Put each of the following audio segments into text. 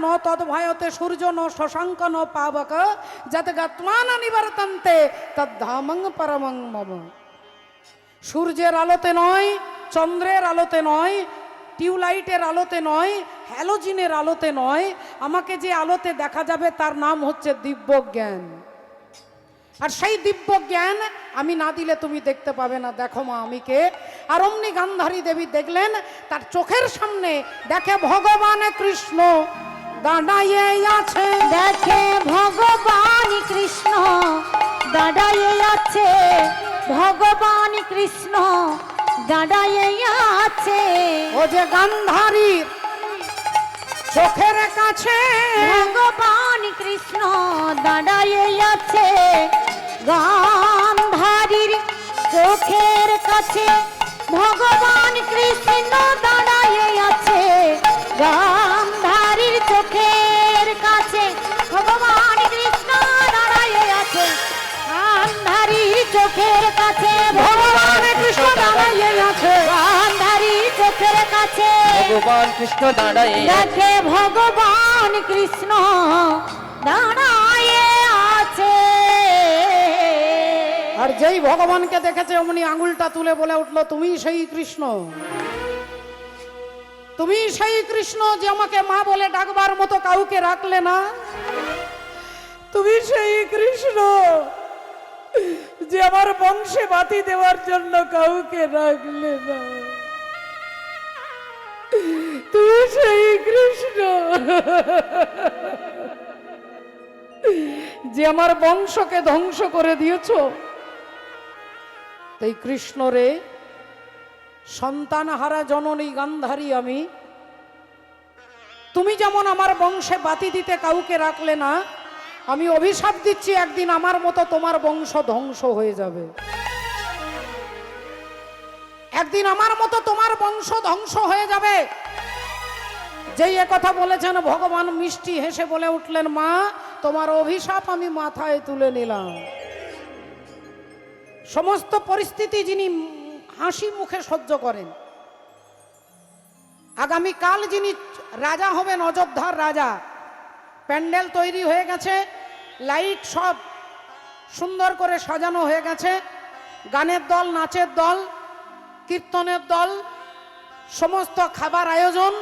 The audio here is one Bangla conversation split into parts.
ন তদ্ভয়তে সূর্য ন শশাঙ্ক ন পাবক যত গত্মান নিবর্তন্তে তদ্ধামং পরমং মম। সূর্যের আলোতে নয়, চন্দ্রের আলোতে নয়, টিউবলাইটের আলোতে নয়, হ্যালোজিনের আলোতে নয়, আমাকে যে আলোতে দেখা যাবে তার নাম হচ্ছে দিব্য জ্ঞান। আর সেই দিব্য জ্ঞান আমি না দিলে তুমি দেখতে পাবে না। দেখো মা আমি কে। আর অমনি গান্ধারী দেবী দেখলেন তার চোখের সামনে দেখে ভগবান কৃষ্ণ দাঁড়াইয়ে আছে, দেখে ভগবান কৃষ্ণ দাঁড়াইয়ে আছে, ভগবান কৃষ্ণ দাঁড়াইয়ে আছে। ও যে গান্ধারীর চোখের কাছে ভগবান কৃষ্ণ দাঁড়াইয়ে আছে, গান্ধারীর চোখের কাছে ভগবান কৃষ্ণ দাঁড়াইয়ে আছে, গান্ধারীর চোখের কাছে ভগবান কৃষ্ণ দাঁড়াইয়ে আছে, গান্ধারীর চোখের কাছে ভগবান কৃষ্ণ দাঁড়াইয়ে আছে, গান্ধারীর চোখের কাছে ভগবান কৃষ্ণ দাঁড়ায়ে দেখে ভগবান কৃষ্ণ দাঁড়ায়ে আছে। আর যেই ভগবানকে দেখেছে অমনি আঙুলটা তুলে বলে উঠলো, তুমি সেই কৃষ্ণ, তুমি সেই কৃষ্ণ যে আমাকে মা বলে ডাকবার মতো কাউকে রাখলে না, তুমি সেই কৃষ্ণ যে আমার বংশে বাতি দেওয়ার জন্য কাউকে রাখলে না, তুমি সেই কৃষ্ণ যে আমার বংশকে ধ্বংস করে দিয়েছ। তাই কৃষ্ণ রে, সন্তানহারা জননী গান্ধারী আমি, তুমি যেমন আমার বংশে বাতি দিতে কাউকে রাখলে না, আমি অভিশাপ দিচ্ছি একদিন আমার মতো তোমার বংশ ধ্বংস হয়ে যাবে, একদিন আমার মতো তোমার বংশ ধ্বংস হয়ে যাবে। যেই কথা বলেছেন ভগবান মিষ্টি হেসে বলে উঠলেন, মা তোমার অভিশাপ আমি মাথায় তুলে নিলাম। সমস্ত পরিস্থিতি যিনি হাসি মুখে সহ্য করেন, আগামীকাল যিনি রাজা হবেন, অযোধ্যার রাজা, প্যান্ডেল তৈরি হয়ে গেছে, লাইট সব সুন্দর করে সাজানো হয়ে গেছে, গানের দল, নাচের দল, কীর্তনের দল, সমস্ত খাবার আয়োজন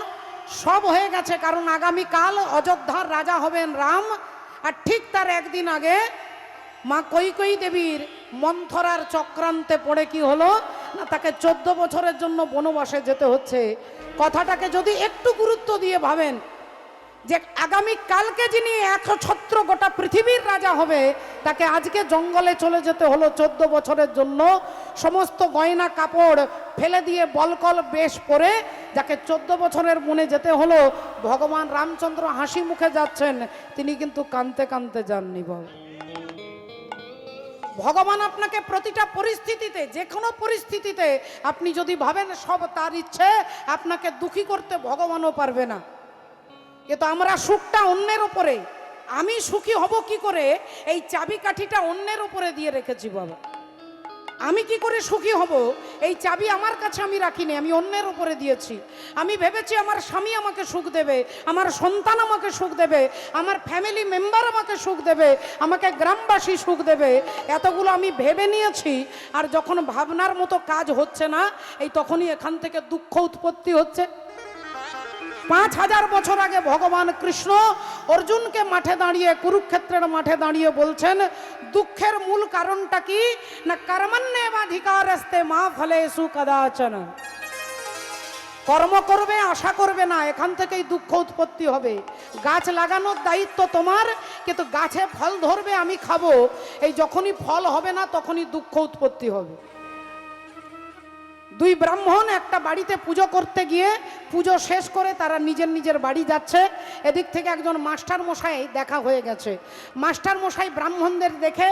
সব হয়ে গেছে। কারণ আগামীকাল অযোধ্যার রাজা হবেন রাম। আর ঠিক তার একদিন আগে মা কৈকেয়ী দেবীর মন্থরার চক্রান্তে পড়ে কি হলো না, তাকে 14 বছরের জন্য বনবাসে যেতে হচ্ছে। কথাটাকে যদি একটু গুরুত্ব দিয়ে ভাবেন যে আগামী কালকে যিনি 100 গোটা পৃথিবীর রাজা হবে, তাকে আজকে জঙ্গলে চলে যেতে হলো 14 বছরের জন্য, সমস্ত গয়না কাপড় ফেলে দিয়ে বলকল বেশ পরে যাকে 14 বছরের মনে যেতে হলো। ভগবান রামচন্দ্র হাসি মুখে যাচ্ছেন, তিনি কিন্তু কাঁদতে কাঁদতে যাননি। ভগবান আপনাকে প্রতিটা পরিস্থিতিতে, যে কোনো পরিস্থিতিতে আপনি যদি ভাবেন সব তার ইচ্ছে, আপনাকে দুঃখী করতে ভগবানও পারবে না। কিন্তু আমরা সুখটা অন্যের উপরে, আমি সুখী হব কি করে, এই চাবিকাঠিটা অন্যের উপরে দিয়ে রেখেছি বাবা। আমি কি করে সুখী হব, এই চাবি আমার কাছে আমি রাখিনি, আমি অন্যের উপরে দিয়েছি। আমি ভেবেছি আমার স্বামী আমাকে সুখ দেবে, আমার সন্তান আমাকে সুখ দেবে, আমার ফ্যামিলি মেম্বার আমাকে সুখ দেবে, আমাকে গ্রামবাসী সুখ দেবে, এতগুলো আমি ভেবে নিয়েছি। আর যখন ভাবনার মতো কাজ হচ্ছে না, এই তখনই এখান থেকে দুঃখ উৎপত্তি হচ্ছে। 5000 বছর আগে ভগবান কৃষ্ণ অর্জুনকে মাঠে দাঁড়িয়ে, কুরুক্ষেত্রের মাঠে দাঁড়িয়ে বলছেন, দুঃখের মূল কারণটা কি না, কর্মণ্যেবাধিকারস্তে মা ফলেষু কদাচন। কর্ম করবে, আশা করবে না, এখান থেকেই দুঃখ উৎপত্তি হবে। গাছ লাগানোর দায়িত্ব তোমার, কিন্তু গাছে ফল ধরবে, আমি খাবো, এই যখনই ফল হবে না তখনই দুঃখ উৎপত্তি হবে। 2 ব্রাহ্মণ একটা বাড়িতে পুজো করতে গিয়ে পুজো শেষ করে তারা নিজের নিজের বাড়ি যাচ্ছে। এদিক থেকে একজন মাস্টার মশাই দেখা হয়ে গেছে। মাস্টার মশাই ব্রাহ্মণদের দেখে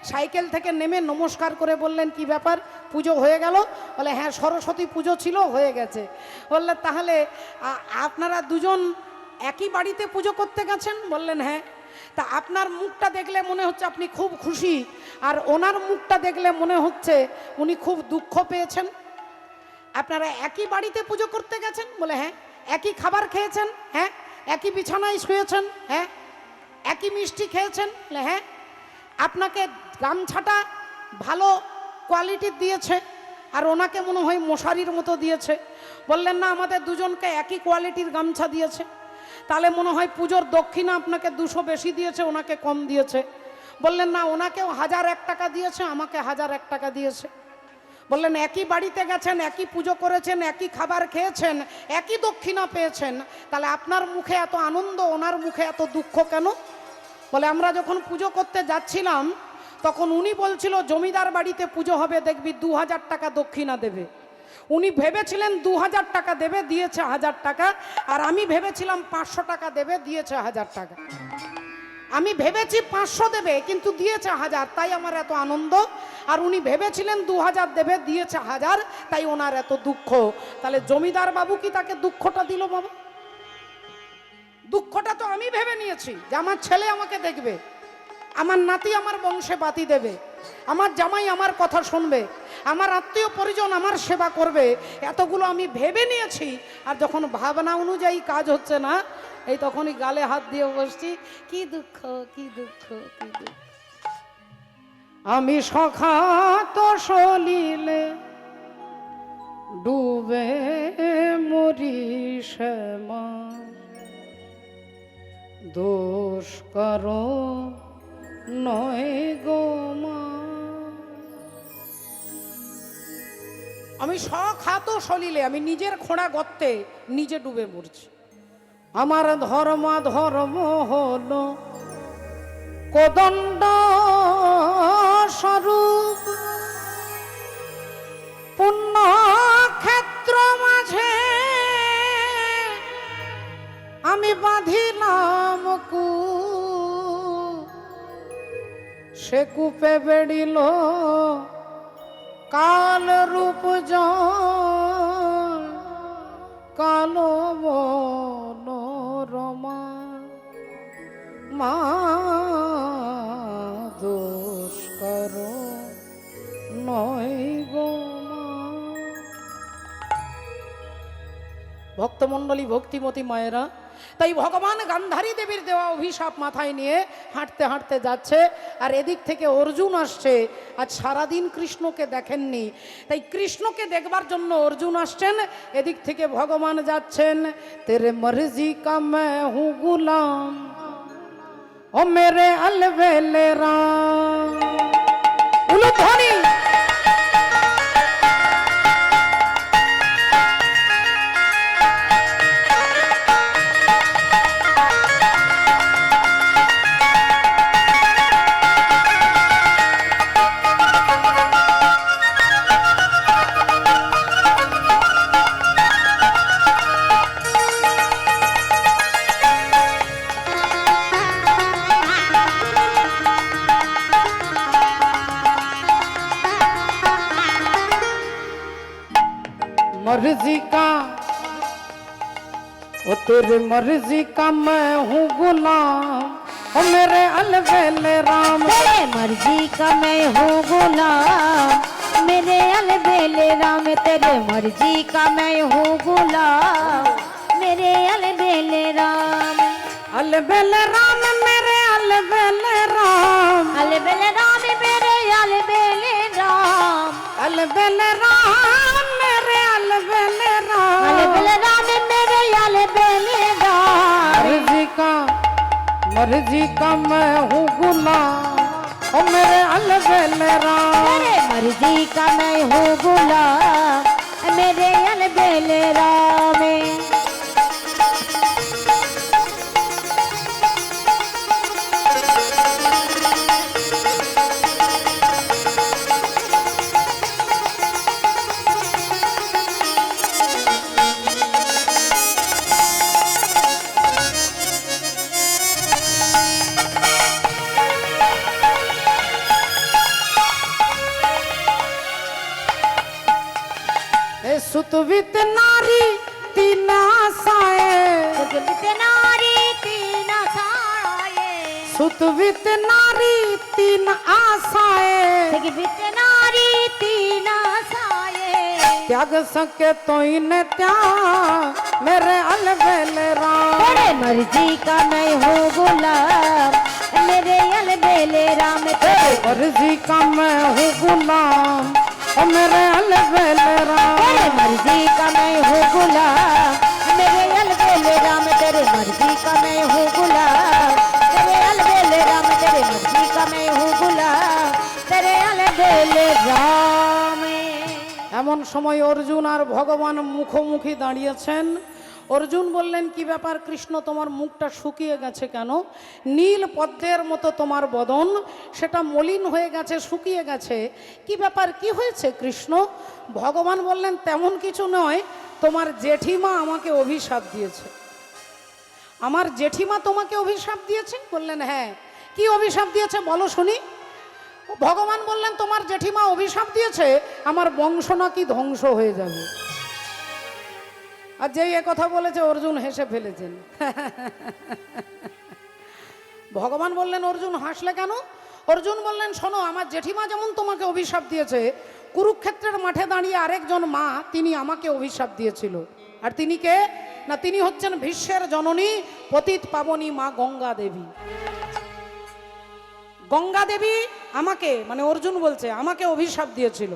সাইকেল থেকে নেমে নমস্কার করে বললেন, কি ব্যাপার, পুজো হয়ে গেল? বলে, হ্যাঁ সরস্বতী পুজো ছিল, হয়ে গেছে। বললেন, তাহলে আপনারা দুজন একই বাড়িতে পুজো করতে গেছেন? বললেন, হ্যাঁ। তা আপনার মুখটা দেখলে মনে হচ্ছে আপনি খুব খুশি, আর ওনার মুখটা দেখলে মনে হচ্ছে উনি খুব দুঃখ পেয়েছেন। আপনারা একই বাড়িতে পুজো করতে গেছেন? বলে, হ্যাঁ। একই খাবার খেয়েছেন? হ্যাঁ। একই বিছানায় শুয়েছেন, হ্যাঁ একই মিষ্টি খেয়েছেন, বলে, হ্যাঁ আপনাকে গামছাটা ভালো কোয়ালিটির দিয়েছে আর ওনাকে মনে হয় মশারির মতো দিয়েছে। বললেন না, আমাদের দুজনকে একই কোয়ালিটির গামছা দিয়েছে। তাহলে মনে হয় পুজোর দক্ষিণা আপনাকে 200 বেশি দিয়েছে, ওনাকে কম দিয়েছে। বললেন না, ওনাকেও 1001 টাকা দিয়েছে, আমাকে 1001 টাকা দিয়েছে। বললেন একই বাড়িতে গেছেন, একই পুজো করেছেন, একই খাবার খেয়েছেন, একই দক্ষিণা পেয়েছেন, তাহলে আপনার মুখে এত আনন্দ, ওনার মুখে এত দুঃখ কেন? বলে আমরা যখন পুজো করতে যাচ্ছিলাম তখন উনি বলছিল জমিদার বাড়িতে পুজো হবে, দেখবি 2000 টাকা দক্ষিণা দেবে। উনি ভেবেছিলেন 2000 টাকা দেবে, দিয়েছে 1000 টাকা। আর আমি ভেবেছিলাম 500 টাকা দেবে, দিয়েছে 1000 টাকা। আমি ভেবেছি 500 দেবে, কিন্তু দিয়েছে 1000, তাই আমার এত আনন্দ। আর উনি ভেবেছিলেন 2000 দেবে, দিয়েছে 1000, তাই ওনার এত দুঃখ। তাহলে জমিদার বাবু কি তাকে দুঃখটা দিল? বাবা, দুঃখটা তো আমি ভেবে নিয়েছি যে আমার ছেলে আমাকে দেখবে, আমার নাতি আমার বংশে বাতি দেবে, আমার জামাই আমার কথা শুনবে, আমার আত্মীয় পরিজন আমার সেবা করবে, এতগুলো আমি ভেবে নিয়েছি। আর যখন ভাবনা অনুযায়ী কাজ হচ্ছে না, এই তখনই গালে হাত দিয়ে বসছি, কি দুঃখ, কি দুঃখ, কি দুঃখ। আমি সখা তো সলিলে ডুবে মরি শ্যামা, দোষ করো নয় গো মা। আমি সখাত সলিলে, আমি নিজের খোঁড়া গর্তে নিজে ডুবে মরছি। আমার ধর্ম হলো কোদণ্ড স্বরূপ, পুণ্য ক্ষেত্র মাঝে আমি বাঁধিলাম কূপ, সে কূপে বেড়িল কাল রূপ জল, কালো মনোরমা। মা দোষ করো নয় গো মা। ভক্তমণ্ডলী, ভক্তিমতী মায়েরা, তাই ভগবান গান্ধারী দেবীর দেওয়া অভিশাপ মাথায় নিয়ে হাঁটতে হাঁটতে যাচ্ছে। আর এদিক থেকে অর্জুন আসছে। আজ সারাদিন কৃষ্ণকে দেখেননি, তাই কৃষ্ণকে দেখবার জন্য অর্জুন আসছেন। এদিক থেকে ভগবান যাচ্ছেন। তেরে মর্জি কা मैं हूँ गुलाम, ओ मेरे अलबेले राम। উলুধ্বনি। मर्जी का, ओ तेरे मर्जी का मैं हूँ गुलाम, ओ मेरे अलबेले राम। तेरे मर्जी का मैं हूँ गुलाम, मेरे अलबेले राम। तेरे मर्जी का मैं हूँ गुलाम, मेरे अलबेले राम। अलबेले राम मेरे अलबेले राम, अलबेले राम मेरे अलबेले राम। अलबेले राम मेरे अलबेले राम। अलबेले राम मेरे अलबेले राम। मर्जी का मैं हूँ गुलाम, ओ मेरे अलबेले राम। तेरे मर्जी का मैं हूँ गुलाम, मेरे अलबेले राम। सुतवित नारी तीन आशाएं, सुतवित नारी तीन आशाएं, सुतवित नारी तीन आशाएं, सुतवित नारी तीन आशाएं। त्याग सके तो इन्हें त्याग मेरे अलबेले राम। तेरे मर्जी का मैं हूँ गुलाम मेरे अलबेले राम। तेरे मर्जी का मैं हूँ गुलाम ओ मेरे अलबेले राम। तेरे मर्जी का मैं हूँ गुलाम मेरे अलबेले राम। तेरे मर्जी का मैं हूँ गुलाम तेरे अलबेले राम। तेरे मर्जी का मैं हूँ गुलाम तेरे अलबेले राम। এমন সময় অর্জুন আর ভগবান মুখোমুখি দাঁড়িয়েছেন। অর্জুন বললেন, কি ব্যাপার কৃষ্ণ, তোমার মুখটা শুকিয়ে গেছে কেন? নীল পদ্মের মতো তোমার বদন, সেটা মলিন হয়ে গেছে, শুকিয়ে গেছে, কি ব্যাপার, কি হয়েছে কৃষ্ণ? ভগবান বললেন, তেমন কিছু নয়, তোমার জেঠিমা আমাকে অভিশাপ দিয়েছে। আমার জেঠিমা তোমাকে অভিশাপ দিয়েছে? বললেন হ্যাঁ। কি অভিশাপ দিয়েছে বলো শুনি। ভগবান বললেন, তোমার জেঠিমা অভিশাপ দিয়েছে আমার বংশ নাকি ধ্বংস হয়ে যাবে। আর যেই এ কথা বলেছে অর্জুন হেসে ফেলেছেন। ভগবান বললেন, অর্জুন হাসলে কেন? অর্জুন বললেন, শোনো, আমার জেঠিমা যেমন তোমাকে অভিশাপ দিয়েছে, কুরুক্ষেত্রের মাঠে দাঁড়িয়ে আরেকজন মা, তিনি আমাকে অভিশাপ দিয়েছিল। আর তিনি কে? না, তিনি হচ্ছেন ভীষ্মের জননী পতিত পাবনী মা গঙ্গা দেবী। গঙ্গা দেবী আমাকে, মানে অর্জুন বলছে, আমাকে অভিশাপ দিয়েছিল।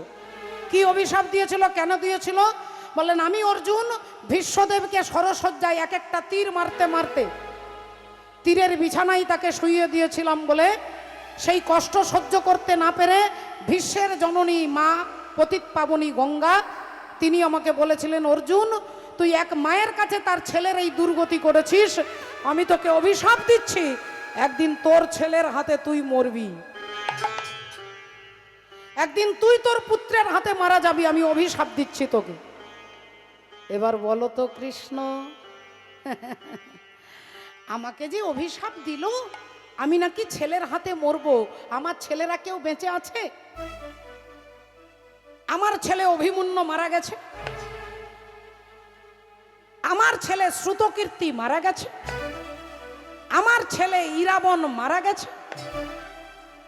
কি অভিশাপ দিয়েছিল, কেন দিয়েছিল? বললেন, আমি অর্জুন ভীষ্মদেবকে সরসজ্জায় এক একটা তীর মারতে মারতে তীরের বিছানায় তাকে শুইয়ে দিয়েছিলাম বলে সেই কষ্ট সহ্য করতে না পেরে ভীষ্মের জননী মা পতিত পাবনী গঙ্গা তিনি আমাকে বলেছিলেন, অর্জুন তুই এক মায়ের কাছে তার ছেলের এই দুর্গতি করেছিস, আমি তোকে অভিশাপ দিচ্ছি, একদিন তোর ছেলের হাতে তুই মরবি, একদিন তুই তোর পুত্রের হাতে মারা যাবি, আমি অভিশাপ দিচ্ছি তোকে। এবার বলো তো কৃষ্ণ, আমাকে যে অভিশাপ দিল আমি নাকি ছেলের হাতে মরবো, আমার ছেলেরা কেউ বেঁচে আছে? আমার ছেলে অভিমন্যু মারা গেছে, আমার ছেলে শ্রুতকীর্তি মারা গেছে, আমার ছেলে ইরাবন মারা গেছে,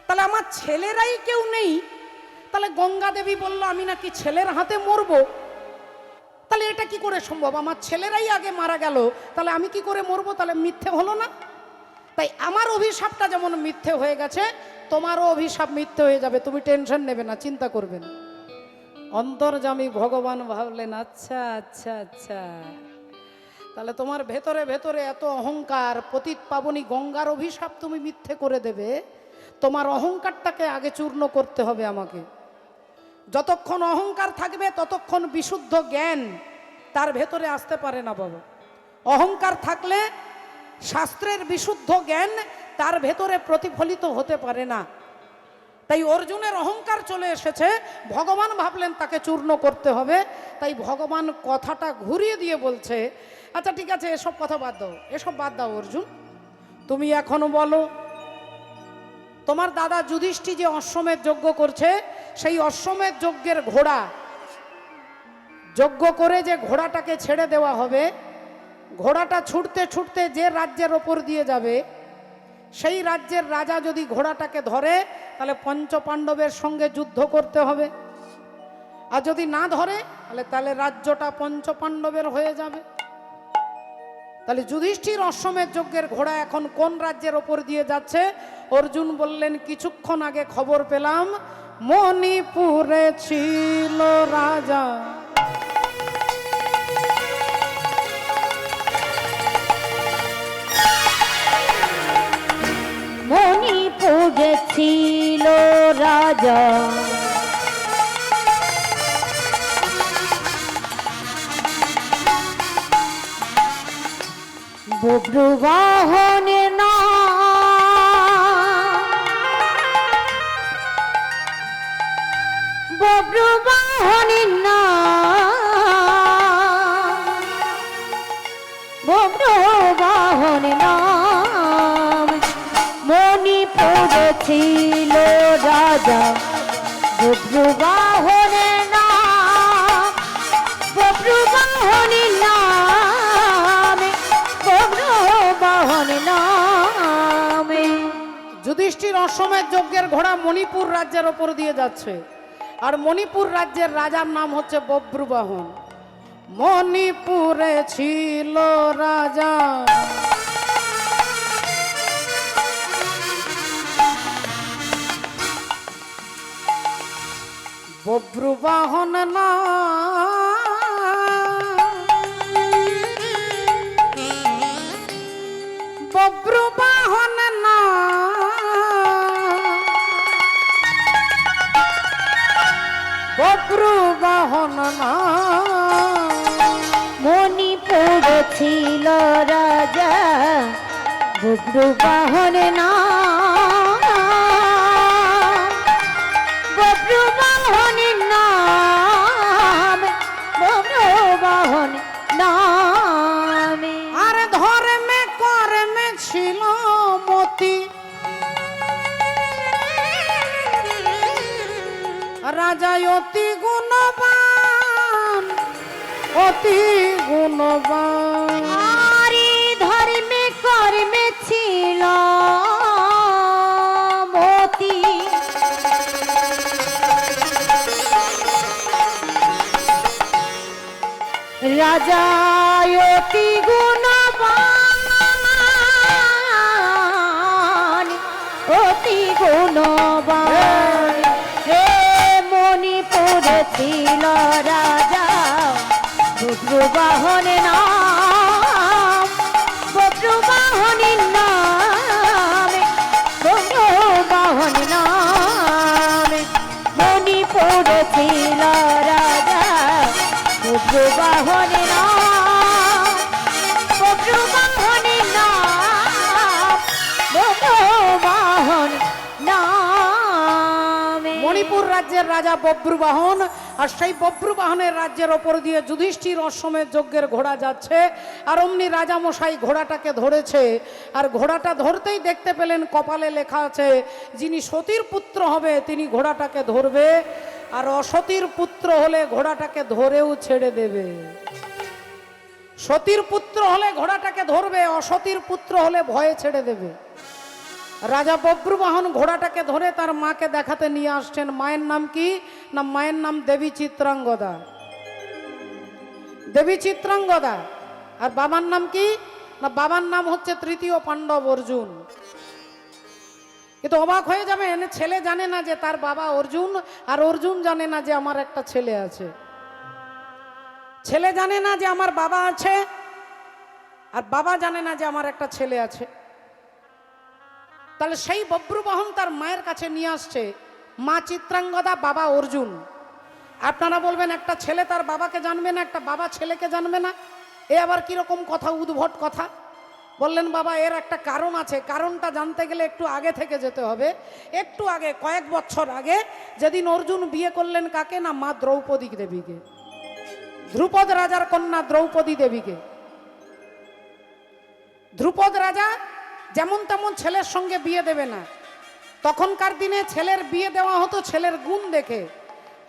তাহলে আমার ছেলেরাই কেউ নেই। তাহলে গঙ্গা দেবী বলল আমি নাকি ছেলের হাতে মরবো, তাহলে এটা কি করে সম্ভব? আমার ছেলেরাই আগে মারা গেল, তাহলে আমি কি করে মরবো? তাহলে মিথ্যে হলো না? তাই আমার অভিশাপটা যেমন মিথ্যে হয়ে গেছে, তোমারও অভিশাপ মিথ্যে হয়ে যাবে, তুমি টেনশন নেবে না, চিন্তা করবে না। অন্তর্যামী ভগবান ভাবলেন, আচ্ছা আচ্ছা আচ্ছা, তাহলে তোমার ভেতরে ভেতরে এত অহংকার, পতিত পাবনী গঙ্গার অভিশাপ তুমি মিথ্যে করে দেবে, তোমার অহংকারটাকে আগে চূর্ণ করতে হবে আমাকে। যতক্ষণ অহংকার থাকবে ততক্ষণ বিশুদ্ধ জ্ঞান তার ভেতরে আসতে পারে না বাবা। অহংকার থাকলে শাস্ত্রের বিশুদ্ধ জ্ঞান তার ভেতরে প্রতিফলিত হতে পারে না। তাই অর্জুনের অহংকার চলে এসেছে, ভগবান ভাবলেন তাকে চূর্ণ করতে হবে। তাই ভগবান কথাটা ঘুরিয়ে দিয়ে বলছে, আচ্ছা ঠিক আছে, এসব কথা বাদ দাও, এসব বাদ দাও অর্জুন, তুমি এখন বলো তোমার দাদা যুধিষ্ঠির যে অশ্বমেধ যজ্ঞ করছে, সেই অশ্বমেধ যজ্ঞের ঘোড়া যজ্ঞ করে যে ঘোড়াটাকে ছেড়ে দেওয়া হবে, ঘোড়াটা ছুটতে ছুটতে যে রাজ্যের ওপর দিয়ে যাবে, সেই রাজ্যের রাজা যদি ঘোড়াটাকে ধরে তাহলে পঞ্চপাণ্ডবের সঙ্গে যুদ্ধ করতে হবে, আর যদি না ধরে তাহলে রাজ্যটা পঞ্চপাণ্ডবের হয়ে যাবে। তাহলে যুধিষ্ঠির অশ্বমেধ যজ্ঞের ঘোড়া এখন কোন রাজ্যের ওপর দিয়ে যাচ্ছে? অর্জুন বললেন, কিছুক্ষণ আগে খবর পেলাম মণিপুরে ছিল রাজা, মণিপুরে ছিল রাজা, বব্রুবাহনের নাম, বব্রুবাহনের নাম, বব্রুবাহনের নাম, মণিপুরে ছিল রাজা, বব্রুবাহনের নাম, বব্রুবাহনের নাম, বব্রুবাহনের নাম। যুধিষ্ঠির অশ্বমেধ যজ্ঞের ঘোড়া মণিপুর রাজ্যের ওপর দিয়ে যাচ্ছে, আর মণিপুর রাজ্যের রাজার নাম হচ্ছে বব্রুবাহন। মণিপুরে ছিল রাজা বব্রুবাহন না, বব্রুবাহন না, বব্রুবাহন না। মণিপুর ছিল রাজা বব্রুবাহন না, বব্রুবাহন নাম, বব্রুবাহন নামে। আর ধর্মে কর্মে ছিল মতি, রাজা অতি গুণবান, অতি গুণবান। আরে ধর্মে কর্মে ছিল মতি, রাজা অতি গুণবান, অতি গুণবান। হে মণিপুরে ছিল রাজা বব্রুবাহন নাম, বব্রুবাহন নামে, বব্রুবাহন নামে। মণিপুরে ছিল রাজা বব্রুবাহন নাম, বব্রুবাহন নাম, বব্রুবাহন নামে। মণিপুর রাজ্যের রাজা বব্রুবাহন, আর সেই বব্রুবাহনের রাজ্যের ওপর দিয়ে যুধিষ্ঠির অশ্বমেধ যজ্ঞের ঘোড়া যাচ্ছে। আর অমনি রাজামশাই ঘোড়াটাকে ধরেছে, আর ঘোড়াটা ধরতেই দেখতে পেলেন কপালে লেখা আছে যিনি সতীর পুত্র হবে তিনি ঘোড়াটাকে ধরবে, আর অসতীর পুত্র হলে ঘোড়াটাকে ধরেও ছেড়ে দেবে। সতীর পুত্র হলে ঘোড়াটাকে ধরবে, অসতীর পুত্র হলে ভয়ে ছেড়ে দেবে। রাজা বব্রুবাহন ঘোড়াটাকে ধরে তার মাকে দেখাতে নিয়ে আসছেন। মায়ের নাম কি না, মায়ের নাম দেবী চিত্রাঙ্গদা, দেবী চিত্রাঙ্গদা। আর বাবার নাম কি না, বাবার নাম হচ্ছে তৃতীয় পাণ্ডব অর্জুন। কিন্তু অবাক হয়ে যাবেন, ছেলে জানে না যে তার বাবা অর্জুন, আর অর্জুন জানে না যে আমার একটা ছেলে আছে। ছেলে জানে না যে আমার বাবা আছে, আর বাবা জানে না যে আমার একটা ছেলে আছে। তাহলে সেই বব্রুবাহন তার মায়ের কাছে নিয়ে আসছে, মা চিত্রাঙ্গদা, বাবা অর্জুন। আপনারা বলবেন একটা ছেলে তার বাবাকে জানবে না, একটা বাবা ছেলেকে জানবে না, এ আবার কিরকম কথা, উদ্ভট কথা। বললেন বাবা এর একটা কারণ আছে, কারণটা জানতে গেলে একটু আগে থেকে যেতে হবে। একটু আগে, কয়েক বছর আগে, যেদিন অর্জুন বিয়ে করলেন কাকে না, মা দ্রৌপদী দেবীকে, ধ্রুপদ রাজার কন্যা দ্রৌপদী দেবীকে। ধ্রুপদ রাজা যেমন তেমন ছেলের সঙ্গে বিয়ে দেবে না। তখনকার দিনে ছেলের বিয়ে দেওয়া হতো ছেলের গুণ দেখে,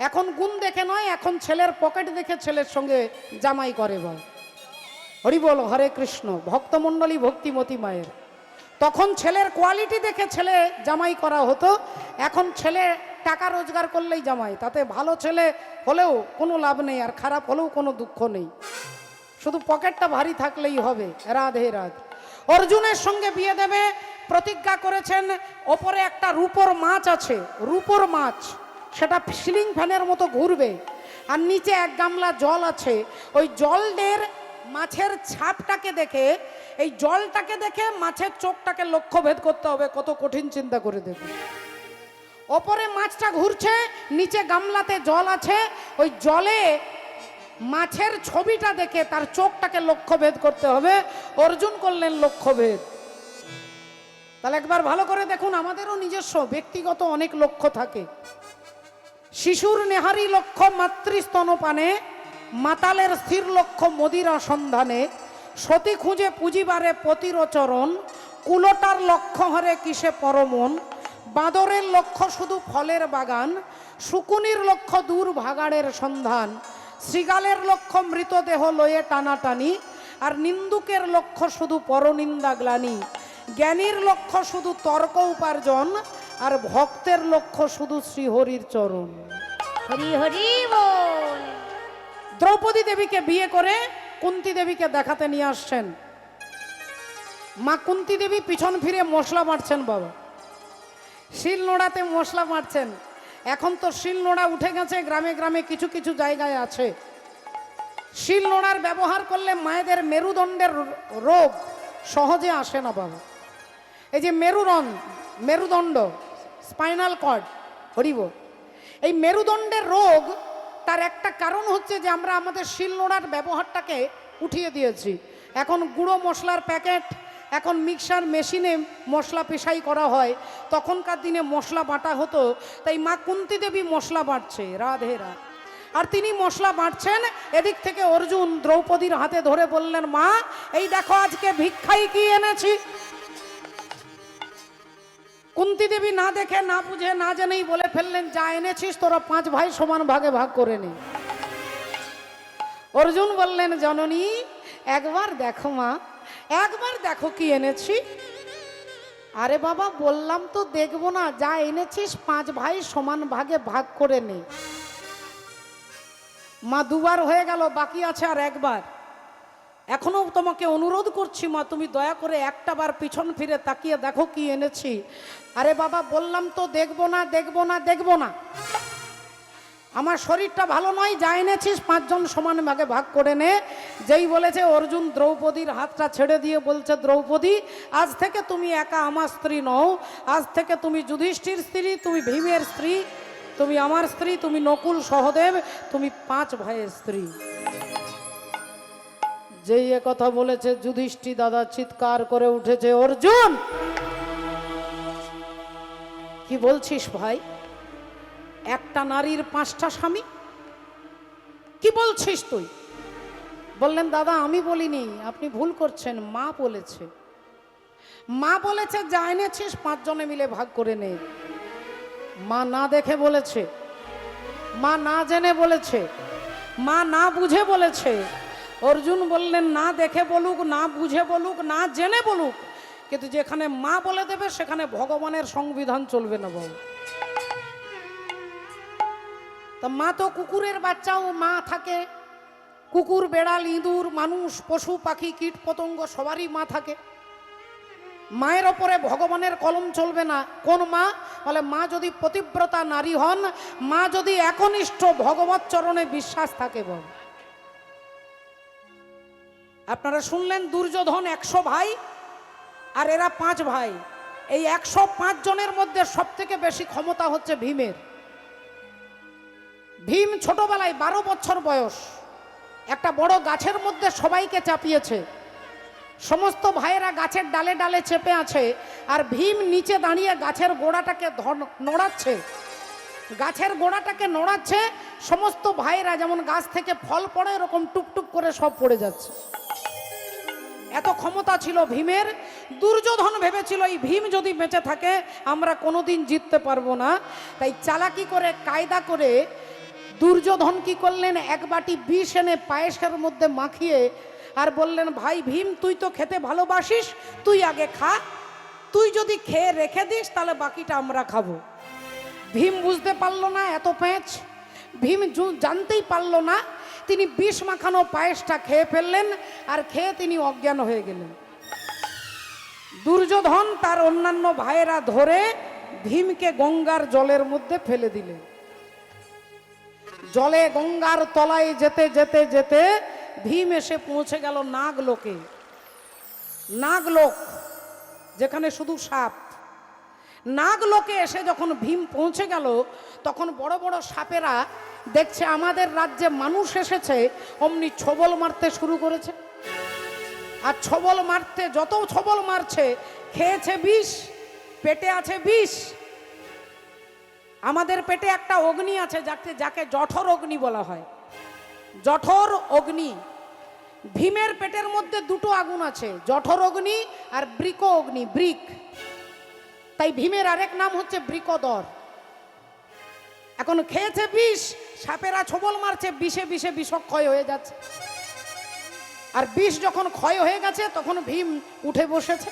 এখন গুণ দেখে নয়, এখন ছেলের পকেট দেখে ছেলের সঙ্গে জামাই করে। বল হরি বল, হরে কৃষ্ণ, ভক্তমণ্ডলী ভক্তিমতী মায়ের। তখন ছেলের কোয়ালিটি দেখে ছেলে জামাই করা হতো, এখন ছেলে টাকা রোজগার করলেই জামাই। তাতে ভালো ছেলে হলেও কোনো লাভ নেই, আর খারাপ হলেও কোনো দুঃখ নেই, শুধু পকেটটা ভারী থাকলেই হবে। রাধে রাধে। অর্জুনের সঙ্গে বিয়ে দেবে, প্রতিজ্ঞা করেছেন। ওপরে একটা রূপোর মাছ আছে, রূপোর মাছ, সেটা সিলিং ফ্যানের মতো ঘুরবে, আর নিচে এক গামলা জল আছে। ওই জলের মাছের ছাপটাকে দেখে, এই জলটাকে দেখে মাছের চোখটাকে লক্ষ্য ভেদ করতে হবে। কত কঠিন চিন্তা করে দেখুন। ওপরে মাছটা ঘুরছে, নিচে গামলাতে জল আছে, ওই জলে মাছের ছবিটা দেখে তার চোখটাকে লক্ষ্যভেদ করতে হবে। অর্জুন করলেন লক্ষ্যভেদ। তাহলে একবার ভালো করে দেখুন, আমাদেরও নিজস্ব ব্যক্তিগত অনেক লক্ষ্য থাকে। শিশুর নেহারি লক্ষ্য মাতৃস্তনপানে, মাতালের স্থির লক্ষ্য মদিরা সন্ধানে, সতী খুঁজে পুঁজিবারে পতিরচরণ, কুলোটার লক্ষ্য হরে কিসে পরমন, বাঁদরের লক্ষ্য শুধু ফলের বাগান, শুকুনির লক্ষ্য দূর ভাগাড়ের সন্ধান, শৃগালের লক্ষ্য মৃতদেহ লয়ে টানাটানি, আর নিন্দুকের লক্ষ্য শুধু পরনিন্দা গ্লানি, জ্ঞানীর লক্ষ্য শুধু তর্ক উপার্জন, আর ভক্তের লক্ষ্য শুধু শ্রীহরির চরণ। হরি হরি বল। দ্রৌপদী দেবীকে বিয়ে করে কুন্তী দেবীকে দেখাতে নিয়ে আসছেন। মা কুন্তী দেবী পিছন ফিরে মশলা বাটছেন বাবা, শিল নোড়াতে মশলা বাটছেন। এখন তো শিল নোড়া উঠে গেছে, গ্রামে গ্রামে কিছু কিছু জায়গায় আছে। শিল নোড়ার ব্যবহার করলে মায়েদের মেরুদণ্ডের রোগ সহজে আসে না বাবা। এই যে মেরুদণ্ড স্পাইনাল কর্ড, হরিব, এই মেরুদণ্ডের রোগ তার একটা কারণ হচ্ছে যে আমরা আমাদের শিল নোড়ার ব্যবহারটাকে উঠিয়ে দিয়েছি। এখন গুঁড়ো মশলার প্যাকেট, এখন মিক্সার মেশিনে মশলা পেশাই করা হয়। তখনকার দিনে মশলা বাটা হতো, তাই মা কুন্তী দেবী মশলা বাটছে, রাধে রাধে। আর তিনি মশলা বাটছেন, এদিক থেকে অর্জুন দ্রৌপদীর হাতে ধরে বললেন, মা এই দেখো আজকে ভিক্ষাই কি এনেছি। কুন্তী দেবী না দেখে না বুঝে না জেনেই বলে ফেললেন, যা এনেছিস তোরা 5 ভাই সমান ভাগে ভাগ করে নে। অর্জুন বললেন, জননী একবার দেখো মা, একবার দেখো কি এনেছি। আরে বাবা বললাম তো দেখবো না, যা এনেছিস 5 ভাই সমান ভাগে ভাগ করে নে। মা দুবার হয়ে গেল, বাকি আছে আর একবার। এখনো তোমাকে অনুরোধ করছি মা, তুমি দয়া করে একটা বার পিছন ফিরে তাকিয়ে দেখো কি এনেছি। আরে বাবা বললাম তো দেখবো না দেখবো না দেখবো না, আমার শরীরটা ভালো নয়, যা এনেছিস 5 জন সমান ভাগে ভাগ করে নে। যেই বলেছে অর্জুন দ্রৌপদীর হাতটা ছেড়ে দিয়ে বলছে, দ্রৌপদী আজ থেকে তুমি একা আমার স্ত্রী নও, আজ থেকে তুমি যুধিষ্ঠির স্ত্রী, তুমি ভীমের স্ত্রী, তুমি আমার স্ত্রী, তুমি নকুল সহদেব, তুমি 5 ভাইয়ের স্ত্রী। যেই কথা বলেছে যুধিষ্ঠির দাদা চিৎকার করে উঠেছে, অর্জুন কি বলছিস ভাই? একটা নারীর 5টা স্বামী, কি বলছিস তুই? বললেন, দাদা আমি বলিনি, আপনি ভুল করছেন, মা বলেছে। মা বলেছে যা এনেছিস 5 জনে মিলে ভাগ করে নে। মা না দেখে বলেছে, মা না জেনে বলেছে, মা না বুঝে বলেছে। অর্জুন বললেন, না দেখে বলুক, না বুঝে বলুক, না জেনে বলুক, কিন্তু যেখানে মা বলে দেবে সেখানে ভগবানের সংবিধান চলবে না বাবু। তা মা তো কুকুরের বাচ্চাও মা থাকে, কুকুর বেড়াল ইঁদুর মানুষ পশু পাখি কীট পতঙ্গ সবারই মা থাকে। মায়ের ওপরে ভগবানের কলম চলবে না। কোন মা? বলে মা যদি পতিব্রতা নারী হন, মা যদি একনিষ্ঠ ভগবত চরণে বিশ্বাস থাকে বাবু। আপনারা শুনলেন দুর্যোধন 100 ভাই আর এরা 5 ভাই। এই 105 জনের মধ্যে সব থেকে বেশি ক্ষমতা হচ্ছে ভীমের। ভীম ছোটবেলায় 12 বছর বয়স একটা বড় গাছের মধ্যে সবাইকে চাপিয়েছে। সমস্ত ভাইয়েরা গাছের ডালে ডালে চেপে আছে, আর ভীম নিচে দাঁড়িয়ে গাছের গোড়াটাকে নড়াচ্ছে। গাছের গোড়াটাকে নড়াচ্ছে, সমস্ত ভাইয়েরা যেমন গাছ থেকে ফল পড়ে এরকম টুকটুক করে সব পড়ে যাচ্ছে। এত ক্ষমতা ছিল ভীমের। দুর্যোধন ভেবেছিল এই ভীম যদি বেঁচে থাকে আমরা কোনোদিন জিততে পারবো না। তাই চালাকি করে কায়দা করে দুর্যোধন কি করলেন, 1 বাটি বিষ এনে পায়েসের মধ্যে মাখিয়ে আর বললেন, ভাই ভীম তুই তো খেতে ভালোবাসিস, তুই আগে খা, তুই যদি খেয়ে রেখে দিস তাহলে বাকিটা আমরা খাবো। ভীম বুঝতে পারলো না এত প্যাঁচ, ভীম জানতেই পারলো না। তিনি বিষ মাখানো পায়েসটা খেয়ে ফেললেন, আর খেয়ে তিনি অজ্ঞান হয়ে গেলেন। দুর্যোধন তার অন্যান্য ভাইয়েরা ধরে ভীমকে গঙ্গার জলের মধ্যে ফেলে দিলেন। জলে গঙ্গার তলায় যেতে যেতে যেতে ভীম এসে পৌঁছে গেল নাগলোকে। নাগলোক যেখানে শুধু সাপ। নাগলোকে এসে যখন ভীম পৌঁছে গেল তখন বড় বড় সাপেরা দেখছে আমাদের রাজ্যে মানুষ এসেছে, অমনি ছবল মারতে শুরু করেছে। আর ছবল মারতে যত ছবল মারছে, খেয়েছে বিষ, পেটে আছে বিষ। আমাদের পেটে একটা অগ্নি আছে যাকে জঠর অগ্নি বলা হয়, জঠর অগ্নি। ভীমের পেটের মধ্যে 2টো আগুন আছে, জঠর অগ্নি আর বৃক অগ্নি, বৃক। তাই ভীমের আরেক নাম হচ্ছে বৃকদর। এখন খেয়েছে বিষ, সাপেরা ছবল মারছে, বিষে বিষে বিষক্ষয় হয়ে যাচ্ছে। আর বিষ যখন ক্ষয় হয়ে গেছে তখন ভীম উঠে বসেছে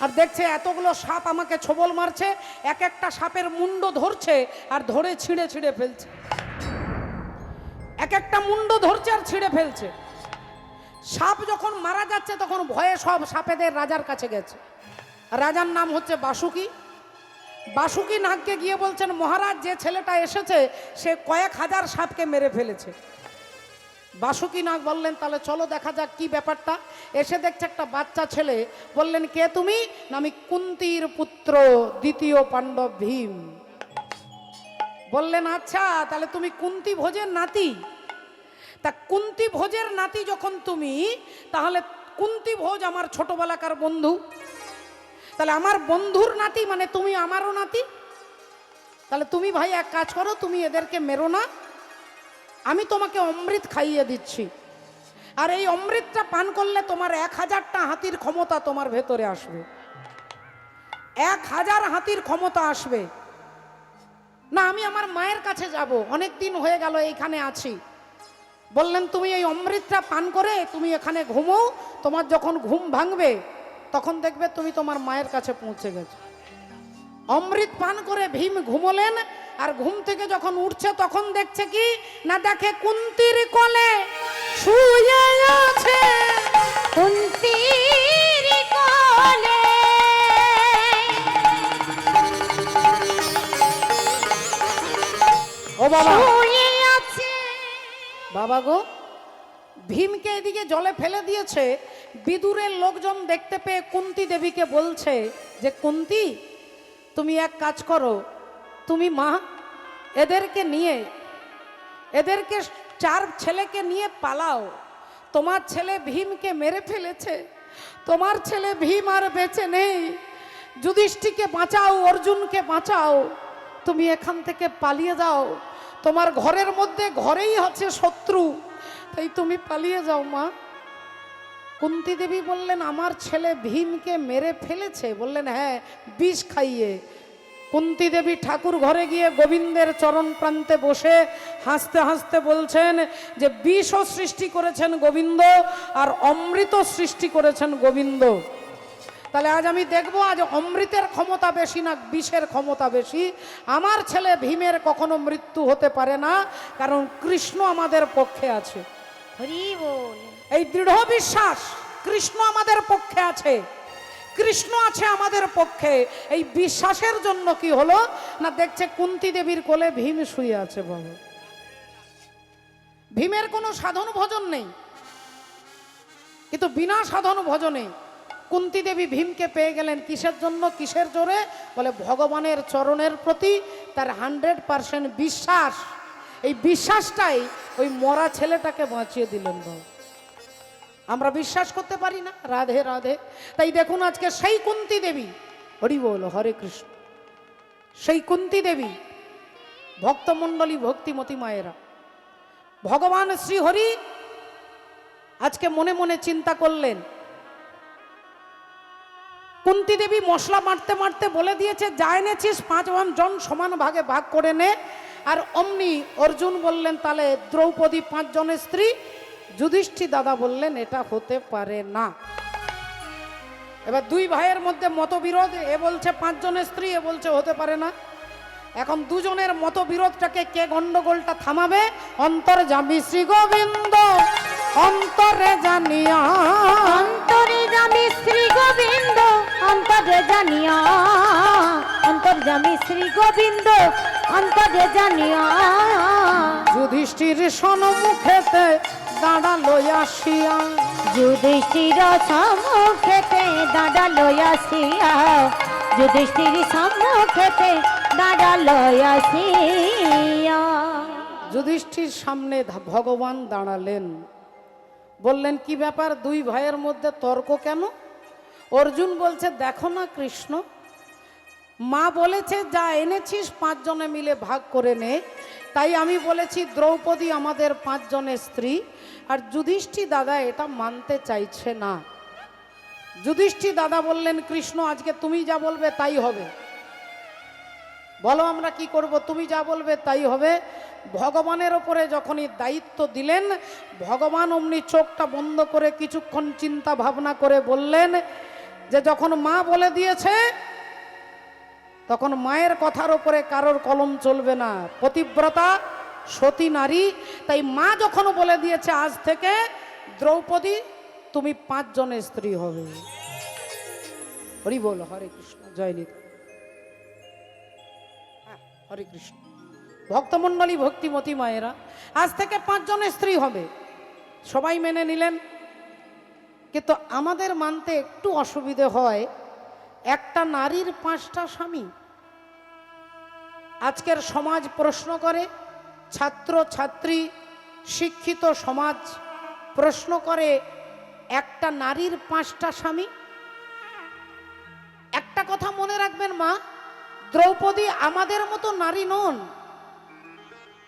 আর দেখছে এতগুলো সাপ আমাকে ছবল মারছে, এক একটা সাপের মুন্ড ধরছে আর ধরে ছিঁড়ে ছিঁড়ে ফেলছে। এক একটা মুন্ড ধরছে আর ছিঁড়ে ফেলছে। সাপ যখন মারা যাচ্ছে তখন ভয়ে সব সাপেদের রাজার কাছে গেছে। রাজার নাম হচ্ছে বাসুকি। বাসুকি নাগকে গিয়ে বলছেন, মহারাজ, যে ছেলেটা এসেছে সে কয়েক হাজার সাপকে মেরে ফেলেছে। বাসুকি নাগ বললেন, তাহলে চলো দেখা যাক কি ব্যাপারটা। এসে দেখছে একটা বাচ্চা ছেলে। বললেন, কে তুমি? না, আমি কুন্তির পুত্র দ্বিতীয় পাণ্ডব ভীম। বললেন, আচ্ছা, তাহলে তুমি কুন্তি ভোজের নাতি। তা কুন্তি ভোজের নাতি যখন তুমি, তাহলে কুন্তি ভোজ আমার ছোটবেলাকার বন্ধু। তাহলে আমার বন্ধুর নাতি মানে তুমি আমারও নাতি। তাহলে তুমি ভাই এক কাজ করো, তুমি এদেরকে মেরো না, আমি তোমাকে অমৃত খাইয়ে দিচ্ছি। আর এই অমৃতটা পান করলে তোমার 1000টা হাতির ক্ষমতা তোমার ভেতরে আসবে। 1000 হাতির ক্ষমতা আসবে। না, আমি আমার মায়ের কাছে যাব, অনেক দিন হয়ে গেল এইখানে আছি। বললেন, তুমি এই অমৃতটা পান করে তুমি এখানে ঘুমো, তোমার যখন ঘুম ভাঙবে তখন দেখবে তুমি তোমার মায়ের কাছে পৌঁছে গেছো। অমৃত পান করে ভীম ঘুমোলেন। আর ঘুম থেকে যখন উঠছে তখন দেখছে কি না, দেখে কুন্তির কোলে শুয়ে আছে। কুন্তির কোলে ও বাবা, শুয়ে আছে। বাবা গো, ভীমকে এদিকে জলে ফেলে দিয়েছে। বিদুরের লোকজন দেখতে পেয়ে কুন্তি দেবীকে বলছে যে, কুন্তি, তুমি এক কাজ করো, তুমি মা এদেরকে নিয়ে, এদেরকে 4 ছেলেকে নিয়ে পালাও। তোমার ছেলে ভীমকে মেরে ফেলেছে, তোমার ছেলে ভীম আর বেঁচে নেই। যুধিষ্ঠিরকে বাঁচাও, অর্জুনকে বাঁচাও, তুমি এখান থেকে পালিয়ে যাও। তোমার ঘরের মধ্যে ঘরেই আছে শত্রু, তাই তুমি পালিয়ে যাও মা। কুন্তি দেবী বললেন, আমার ছেলে ভীমকে মেরে ফেলেছে? বললেন, হ্যাঁ, বিষ খাইয়ে। কুন্তি দেবী ঠাকুর ঘরে গিয়ে গোবিন্দের চরণ প্রান্তে বসে হাসতে হাসতে বলছেন যে, বিষও সৃষ্টি করেছেন গোবিন্দ আর অমৃত সৃষ্টি করেছেন গোবিন্দ। তাহলে আজ আমি দেখবো, আজ অমৃতের ক্ষমতা বেশি না বিষের ক্ষমতা বেশি। আমার ছেলে ভীমের কখনো মৃত্যু হতে পারে না, কারণ কৃষ্ণ আমাদের পক্ষে আছে। হরি বল। এই দৃঢ় বিশ্বাস, কৃষ্ণ আমাদের পক্ষে আছে, কৃষ্ণ আছে আমাদের পক্ষে। এই বিশ্বাসের জন্য কি হলো না, দেখছে কুন্তি দেবীর কোলে ভীম শুয়ে আছে। বাবা, ভীমের কোনো সাধন ভজন নেই, কিন্তু বিনা সাধন ভজনে কুন্তি দেবী ভীমকে পেয়ে গেলেন। কিসের জন্য, কিসের জোরে? বলে ভগবানের চরণের প্রতি তার 100% বিশ্বাস। এই বিশ্বাসটাই ওই মরা ছেলেটাকে বাঁচিয়ে দিলেন। বাবা, আমরা বিশ্বাস করতে পারি না। রাধে রাধে। তাই দেখুন, আজকে সেই কুন্তি দেবী, হরি বল, হরে কৃষ্ণ, সেই কুন্তি দেবী, ভক্তমণ্ডলী, ভক্তিমতী মায়েরা, ভগবান শ্রীহরি আজকে মনে মনে চিন্তা করলেন। কুন্তি দেবী মশলা মারতে মারতে বলে দিয়েছে, যা এনেছিস 5 জন সমান ভাগে ভাগ করে নে। আর অমনি অর্জুন বললেন, তাহলে দ্রৌপদী 5 জনের স্ত্রী। যুধিষ্ঠির দাদা বললেন, এটা হতে পারে না। এবার 2 ভাইয়ের মধ্যে মতবিরোধ, এ বলছে 5 জনের স্ত্রী, এ বলছে হতে পারে না। এখন দুজনের মতবিরোধটাকে কে গন্ডগোলটা থামাবে? অন্তর্যামী শ্রী গোবিন্দ অন্তরে জানিয়া, অন্তরে জামি শ্রী গোবিন্দ অন্তরে জানিয়া, অন্তর্যামী শ্রী গোবিন্দ অন্তরে জানিয়া। যুধিষ্ঠির সম্মুখেতে দাঁড়ালো আসিয়া, যুধিষ্ঠির সম্মুখেতে দাঁড়ালো আসিয়া, যুধিষ্ঠির সম্মুখেতে দাঁড়ালো আসিয়া। যুধিষ্ঠির সামনে ভগবান দাঁড়ালেন। বললেন, কি ব্যাপার, 2 ভাইয়ের মধ্যে তর্ক কেন? অর্জুন বলছে, দেখো না কৃষ্ণ, মা বলেছে যা এনেছিস 5 জনে মিলে ভাগ করে নে, তাই আমি বলেছি দ্রৌপদী আমাদের 5 জনের স্ত্রী। আর যুধিষ্ঠির দাদা এটা মানতে চাইছে না। যুধিষ্ঠির দাদা বললেন, কৃষ্ণ, আজকে তুমি যা বলবে তাই হবে। বলো আমরা কি করব? তুমি যা বলবে তাই হবে। ভগবানের ওপরে যখনই দায়িত্ব দিলেন, ভগবান অমনি চোখটা বন্ধ করে কিছুক্ষণ চিন্তা ভাবনা করে বললেন যে, যখন মা বলে দিয়েছে তখন মায়ের কথার ওপরে কারোর কলম চলবে না। পতিব্রতা সতী নারী। তাই মা যখন বলে দিয়েছে আজ থেকে দ্রৌপদী তুমি 5 জনের স্ত্রী হবে। হরি বল, হরে কৃষ্ণ, জয় নিতাই। হরে কৃষ্ণ। ভক্তমণ্ডলী, ভক্তিমতী মায়েরা, আজ থেকে 5 জনের স্ত্রী হবে। সবাই মেনে নিলেন, কিন্তু আমাদের মানতে একটু অসুবিধে হয়, একটা নারীর 5টা স্বামী। আজকের সমাজ প্রশ্ন করে, ছাত্র ছাত্রী শিক্ষিত সমাজ প্রশ্ন করে, একটা নারীর 5টা স্বামী। একটা কথা মনে রাখবেন মা, দ্রৌপদী আমাদের মতো নারী নন,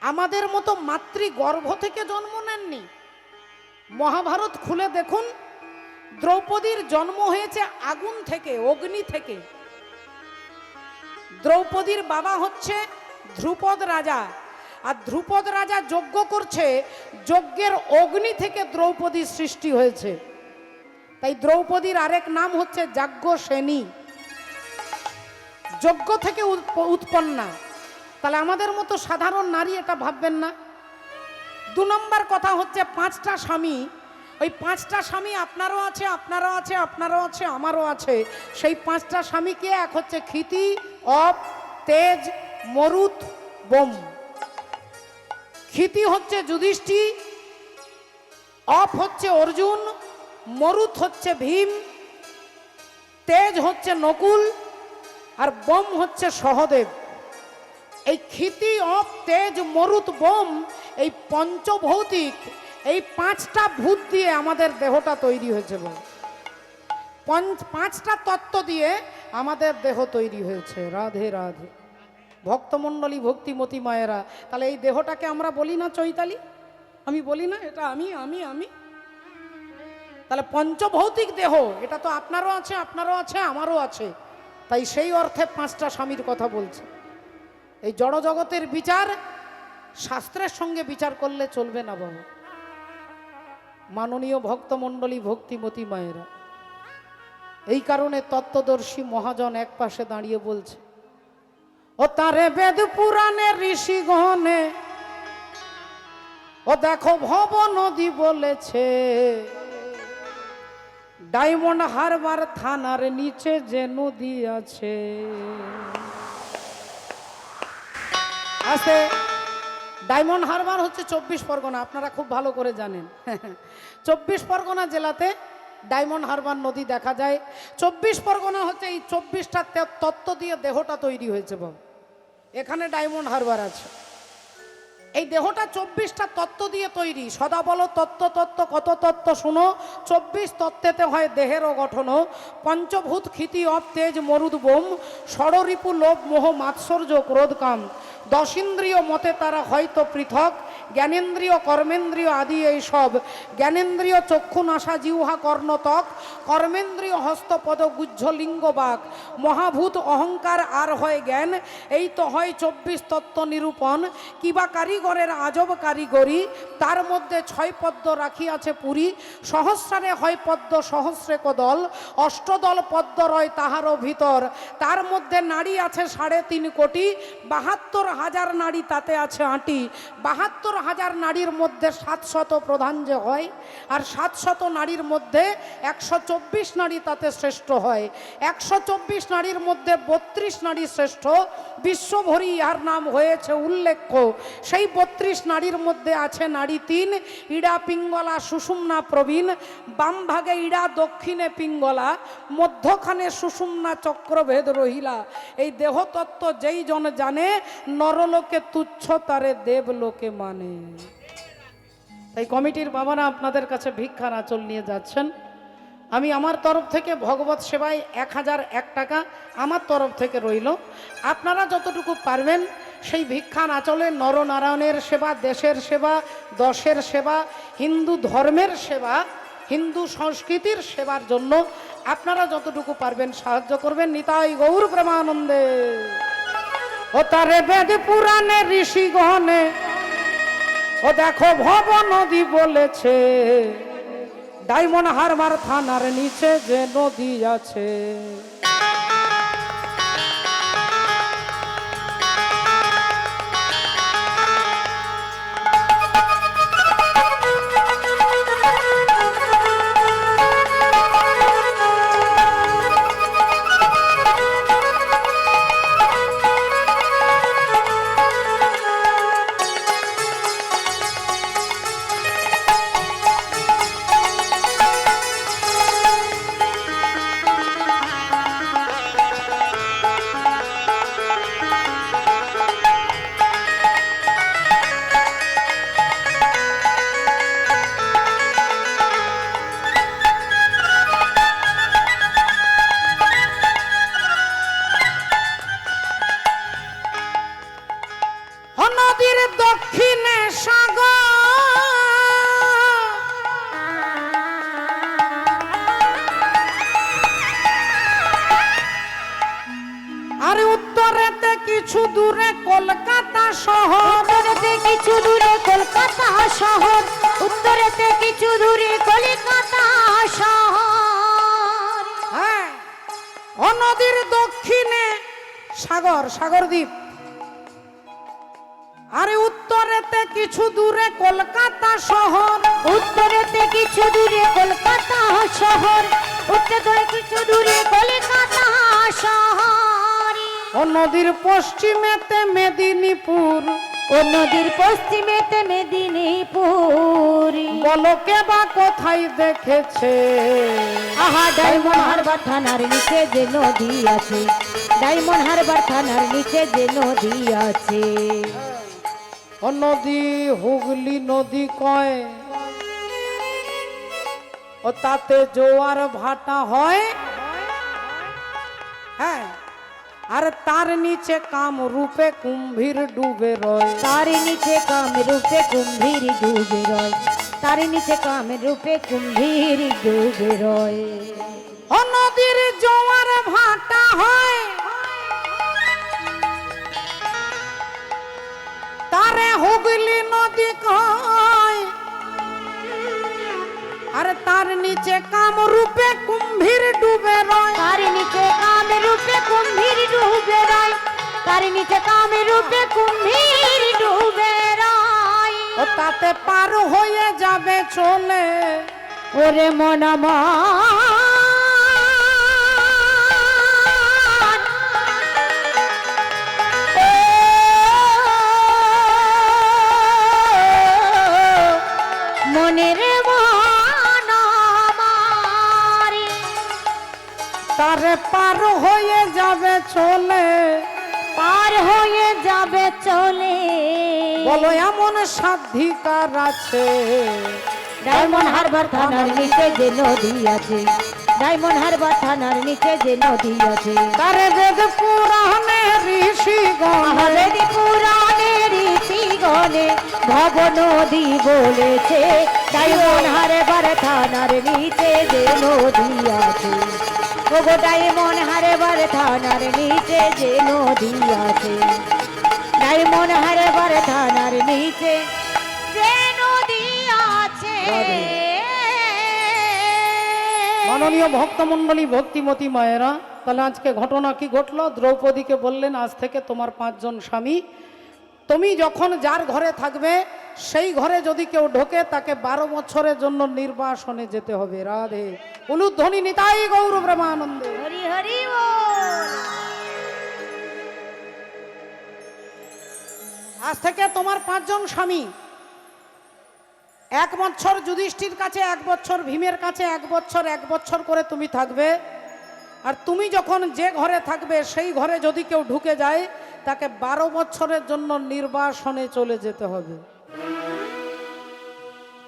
আমাদের মতো মাতৃগর্ভ থেকে জন্ম নেননি। মহাভারত খুলে দেখুন, দ্রৌপদীর জন্ম হয়েছে আগুন থেকে, অগ্নি থেকে। দ্রৌপদীর বাবা হচ্ছে ধ্রুপদ রাজা, আর ধ্রুপদ রাজা যজ্ঞ করছে, যজ্ঞের অগ্নি থেকে দ্রৌপদীর সৃষ্টি হয়েছে। তাই দ্রৌপদীর আরেক নাম হচ্ছে যাজ্ঞসেনী, যজ্ঞ থেকে উৎপন্না। তাহলে আমাদের মতো সাধারণ নারী এটা ভাববেন না। 2 নম্বর কথা হচ্ছে 5টা স্বামী। ওই 5টা স্বামী আপনারও আছে, আপনারও আছে, আপনারও আছে, আমারও আছে। সেই 5টা স্বামীকে এক হচ্ছে ক্ষিতি, অপ, তেজ, মরুত, বোম। ক্ষিতি হচ্ছে যুধিষ্ঠির, অপ হচ্ছে অর্জুন, মরুত হচ্ছে ভীম, তেজ হচ্ছে নকুল, আর বোম হচ্ছে সহদেব। এই ক্ষিতি, অপ, তেজ, মরুত, বোম, এই পঞ্চভৌতিক, এই 5টা ভূত দিয়ে আমাদের দেহটা তৈরি হয়েছে। 5টা তত্ত্ব দিয়ে আমাদের দেহ তৈরি হয়েছে। রাধে রাধে। ভক্তমণ্ডলী, ভক্তিমতী মায়েরা, তাহলে এই দেহটাকে আমরা বলি না চৈতালি? আমি বলি না এটা আমি আমি আমি? তাহলে পঞ্চভৌতিক দেহ, এটা তো আপনারও আছে, আপনারও আছে, আমারও আছে। তাই সেই অর্থে 5টা স্বামীর কথা বলছে। এই জড় জগতের বিচার শাস্ত্রের সঙ্গে বিচার করলে চলবে না বাবু। মাননীয় ভক্তমণ্ডলী, ভক্তিমতী মায়েরা, এই কারণে তত্ত্বদর্শী মহাজন এক পাশে দাঁড়িয়ে বলছে, ও তারে বেদ পুরাণের ঋষিগণে, ও দেখো ভব নদী বলেছে, ডায়মন্ড হারবার থানার নিচে যে নদী আছে। আছে ডায়মন্ড হারবার হচ্ছে 24 পরগনা, আপনারা খুব ভালো করে জানেন। 24 পরগনা জেলাতে ডায়মন্ড হারবার নদী দেখা যায়। 24 পরগনা হচ্ছে এই 24টা তত্ত্ব দিয়ে দেহটা তৈরি হয়েছে বাবু। এখানে ডায়মন্ড হারবার আছে। এই দেহটা 24টা তত্ত্ব দিয়ে তৈরি। সদা বলো তত্ত্ব তত্ত্ব, কত তত্ত্ব শুনো। 24 তত্ত্বেতে হয় দেহেরও গঠন। পঞ্চভূত ক্ষিতি, অপ, তেজ, মরুদ, বোম, ষড়রিপু, লোভ, মোহ, মাৎসর্য, ক্রোধ, কাম। 10 ইন্দ্রিয় মতে তারা হয়তো পৃথক, জ্ঞানেন্দ্রিয়, কর্মেন্দ্রিয় আদি এই সব। জ্ঞানেন্দ্রিয় চক্ষু, নাসা, জিহ্বা, কর্ণ, ত্বক। কর্মেন্দ্রিয় হস্ত, পদ, গুহ্য, লিঙ্গ, বাক। মহাভূত অহংকার আর হয় জ্ঞান। এই তো হয় 24 তত্ত্ব নিরূপণ। কিবা কারিগরের আজব কারিগরি, তার মধ্যে 6 পদ্ম রাখিয়াছে পুরী। সহস্রারে হয় পদ্ম, সহস্রে কদল। অষ্টদল পদ্ম রয় তাহারও ভিতর। তার মধ্যে নারী আছে 3.5 কোটি। 72,000 নারী তাতে আছে আঁটি। 72,000 নারীর মধ্যে 700 প্রধান যে হয়, আর 700 নারীর মধ্যে 124 নারী তাতে শ্রেষ্ঠ হয়। 124 নারীর মধ্যে 32 নারী শ্রেষ্ঠ। বিশ্বভরি ইহার নাম হয়েছে উল্লেখ্য। সেই 32 নারীর মধ্যে আছে নারী 3, ইড়া, পিঙ্গলা, সুষুম্না, প্রবীণ। বাম ভাগে ইড়া, দক্ষিণে পিঙ্গলা, মধ্যখানে সুষুম্না চক্রভেদ রহিলা। এই দেহতত্ত্ব যেই জন জানে, নরলোকে তুচ্ছ তারে দেবলোকে মানে। তাই কমিটির বাবারা আপনাদের কাছে ভিক্ষার আঁচল নিয়ে যাচ্ছেন। আমি আমার তরফ থেকে ভগবত সেবায় 1001 টাকা আমার তরফ থেকে রইল। আপনারা যতটুকু পারবেন সেই ভিক্ষার আঁচলে নরনারায়ণের সেবা, দেশের সেবা, দশের সেবা, হিন্দু ধর্মের সেবা, হিন্দু সংস্কৃতির সেবার জন্য আপনারা যতটুকু পারবেন সাহায্য করবেন। নিতাই গৌর প্রেমানন্দে। ও তারে বেদ পুরাণে ঋষিগণে, ও দেখো ভব নদী বলেছে, ডায়মন্ড হারবার থানার নিচে যে নদী আছে। আরে উত্তরেতে কিছু দূরে কলকাতা শহর, উত্তরেতে কিছু দূরে কলকাতা শহর, উত্তরেতে কিছু দূরে কলকাতা শহর। হ্যাঁ, ও নদীর দক্ষিণে সাগর, সাগরদ্বীপ। আরে উত্তরেতে কিছু দূরে কলকাতা শহর, উত্তরেতে কিছু দূরে কলকাতা শহর, উত্তরে কিছু দূরে কলকাতা শহর। ও নদীর পশ্চিমেতে মেদিনীপুর, ও নদীর পশ্চিমেতে মেদিনীপুর। বলো কে বা কোথায় দেখেছে? আহা ডায়মন্ড হারবার থানার নিচে যে নদী আছে, ডায়মন্ড হারবার থানার নিচে যে নদী আছে। ও নদী হুগলি নদী কয়, ও তাতে জোয়ার ভাটা হয়। হ্যাঁ, আর তার নিচে কাম রূপে কুম্ভীর ডুবে রয়। তার নিচে কাম রূপে কুম্ভীর ডুবে রয়, তার নিচে কাম রূপে কুম্ভীর ডুবে রয়। ও নদীর জোয়ার ভাটা হয়, তারে হুগলি নদী কয়। আর তার নিচে কাম রূপে কুম্ভীর ডুবে রয়। তার নিচে কাম রূপে কুম্ভীর ডুবে রয়, তার নিচে কাম রূপে কুম্ভীর ডুবে রয়। ও তাতে পার হয়ে যাবে চলে, ওরে মন আমার, ও মনের মন আমার। তারে পার হয়ে যাবে চলে। পার হয়ে যাবে চলে। বলো এমন সাধিকার আছে? ডায়মন্ড হারবার থানার নিচে যে নদী আছে, ডায়মন্ড হারবার থানার নিচে যে নদী আছে। তারে বেদ পুরাণে ঋষিগণ, মহাবেদী পুরাণের ঋষিগণে ভব নদী বলেছে, ডায়মন্ড হারবার থানার নিচে যে নদী আছে। ওগো ডায়মন্ড হারবার থানার নিচে যে নদী আছে, ডায়মন্ড হারবার থানার নিচে যে নদী আছে। মাননীয় ভক্তমণ্ডলী, ভক্তিমতী মায়েরা, তাহলে আজকে ঘটনা কি ঘটলো? দ্রৌপদীকে বললেন আজ থেকে তোমার 5 জন স্বামী, তুমি যখন যার ঘরে থাকবে সেই ঘরে যদি কেউ ঢোকে তাকে 12 বছরের জন্য নির্বাসনে যেতে হবে। রাধে উলুধ্বনি নিতাই গৌর ব্রহ্মানন্দে। হরি হরি বল। আজ থেকে তোমার 5 জন স্বামী, 1 বছর যুধিষ্ঠির কাছে, 1 বছর ভীমের কাছে, 1 বছর 1 বছর করে তুমি থাকবে। আর তুমি যখন যে ঘরে থাকবে সেই ঘরে যদি কেউ ঢুকে যায় তাকে 12 বছরের জন্য নির্বাসনে চলে যেতে হবে।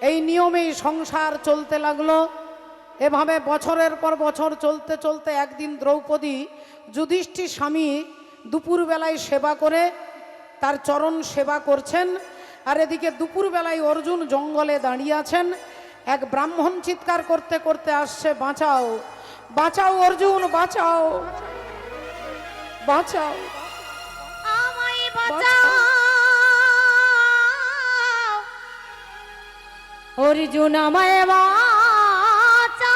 এই নিয়মেই সংসার চলতে লাগলো। এভাবে বছরের পর বছর চলতে চলতে একদিন দ্রৌপদী যুধিষ্ঠির স্বামী দুপুরবেলায় সেবা করে তার চরণ সেবা করছেন, আর এদিকে দুপুরবেলায় অর্জুন জঙ্গলে দাঁড়িয়ে আছেন। এক ব্রাহ্মণ চিৎকার করতে করতে আসছে, বাঁচাও বাঁচাও অর্জুন, বাঁচাও বাঁচাও আমায় বাঁচাও অর্জুন, আমায় বাঁচাও,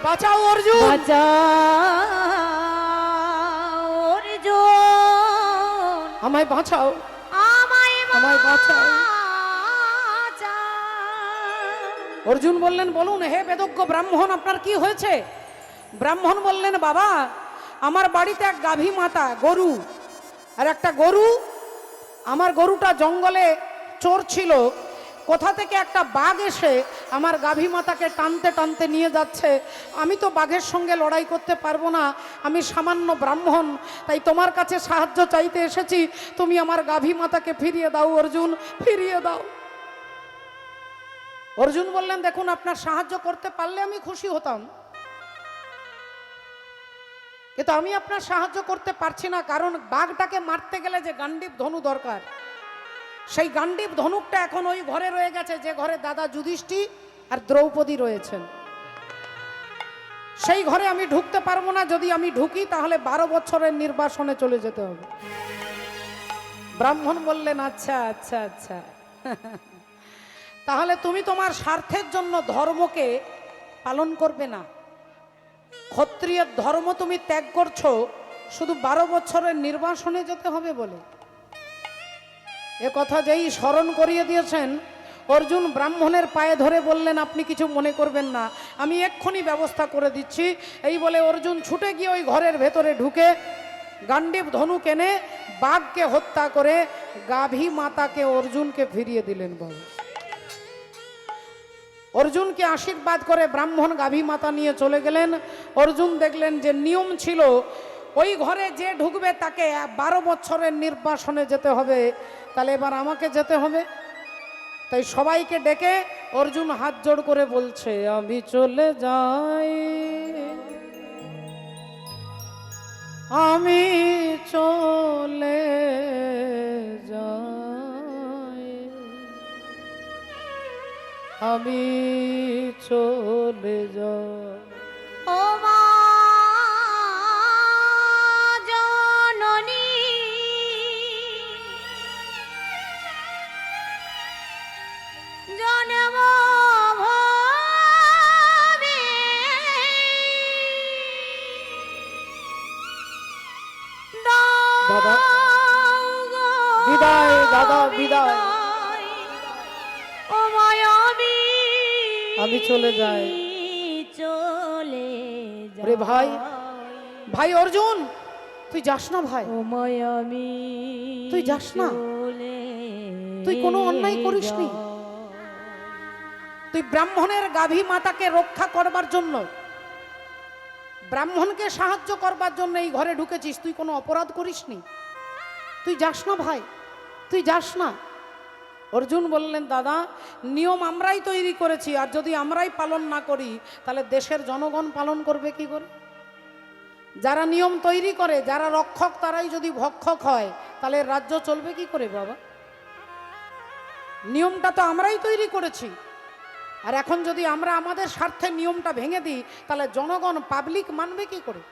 বাঁচাও অর্জুন, বাঁচাও অর্জুন, আমায় বাঁচাও, আমায় আমায় বাঁচাও। বাঁচাও। অর্জুন বললেন, বলুন হে বেদজ্ঞ ব্রাহ্মণ, আপনার কি হয়েছে? ব্রাহ্মণ বললেন, বাবা আমার বাড়িতে এক গাভী মাতা গরু, আর একটা গরু, আমার গরুটা জঙ্গলে চোর ছিল, কোথা থেকে একটা বাঘ এসে আমার গাভী মাতাকে টানতে টানতে নিয়ে যাচ্ছে। আমি তো বাঘের সঙ্গে লড়াই করতে পারবো না, আমি সামান্য ব্রাহ্মণ, তাই তোমার কাছে সাহায্য চাইতে এসেছি। তুমি আমার গাভী মাতাকে ফিরিয়ে দাও অর্জুন, ফিরিয়ে দাও। অর্জুন বললেন, দেখুন আপনার সাহায্য করতে পারলে আমি খুশি হতাম, কিন্তু আমি আপনার সাহায্য করতে পারছি না, কারণ বাঘটাকে মারতে গেলে যে গান্ডীব ধনু দরকার, সেই গান্ডীব ধনুকটা এখন ওই ঘরে রয়ে গেছে যে ঘরে দাদা যুধিষ্ঠির আর দ্রৌপদী রয়েছেন। সেই ঘরে আমি ঢুকতে পারবো না। যদি আমি ঢুকি তাহলে 12 বছরের নির্বাসনে চলে যেতে হবে। ব্রাহ্মণ বললেন আচ্ছা আচ্ছা আচ্ছা তাহলে তুমি তোমার স্বার্থের জন্য ধর্মকে পালন করবে না, ক্ষত্রিয়ের ধর্ম তুমি ত্যাগ করছো শুধু 12 বছরের নির্বাসনে যেতে হবে বলে। এ কথা যেই স্মরণ করিয়ে দিয়েছেন, অর্জুন ব্রাহ্মণের পায়ে ধরে বললেন আপনি কিছু মনে করবেন না, আমি এক্ষুনি ব্যবস্থা করে দিচ্ছি। এই বলে অর্জুন ছুটে গিয়ে ওই ঘরের ভেতরে ঢুকে গান্ডীব ধনুক এনে বাঘকে হত্যা করে গাভী মাতাকে অর্জুনকে ফিরিয়ে দিলেন। বাবু অর্জুনকে আশীর্বাদ করে ব্রাহ্মণ গাভী মাতা নিয়ে চলে গেলেন। অর্জুন দেখলেন যে নিয়ম ছিল ওই ঘরে যে ঢুকবে তাকে 12 বছরের নির্বাসনে যেতে হবে, তাহলে এবার আমাকে যেতে হবে। তাই সবাইকে ডেকে অর্জুন হাত জোড় করে বলছে আমি চলে যাই, আমি চলে যাই, আমি চলে যাই। ও মা জননী জনম ভবে দাদা বিদায়, দাদা বিদায়, ও মায়াবী আমি চলে যাই। চলে আরে ভাই, ভাই অর্জুন তুই যাস না ভাই, ও মায়াবী তুই যাস না, তুই কোনো অন্যায় করিসনি। তুই ব্রাহ্মণের গাভী মাতাকে রক্ষা করবার জন্য, ব্রাহ্মণকে সাহায্য করবার জন্য এই ঘরে ঢুকেছিস, তুই কোনো অপরাধ করিসনি, তুই যাস না ভাই, তুই যাস না। অর্জুন বললেন দাদা নিয়ম আমরাই তৈরি করেছি, আর যদি আমরাই পালন না করি তাহলে দেশের জনগণ পালন করবে কি করে? যারা নিয়ম তৈরি করে, যারা রক্ষক, তারাই যদি ভক্ষক হয় তাহলে রাজ্য চলবে কি করে বাবা? নিয়মটা তো আমরাই তৈরি করেছি, আর এখন যদি আমরা আমাদের স্বার্থে নিয়মটা ভেঙে দিই তাহলে জনগণ পাবলিক মানবে কি করে?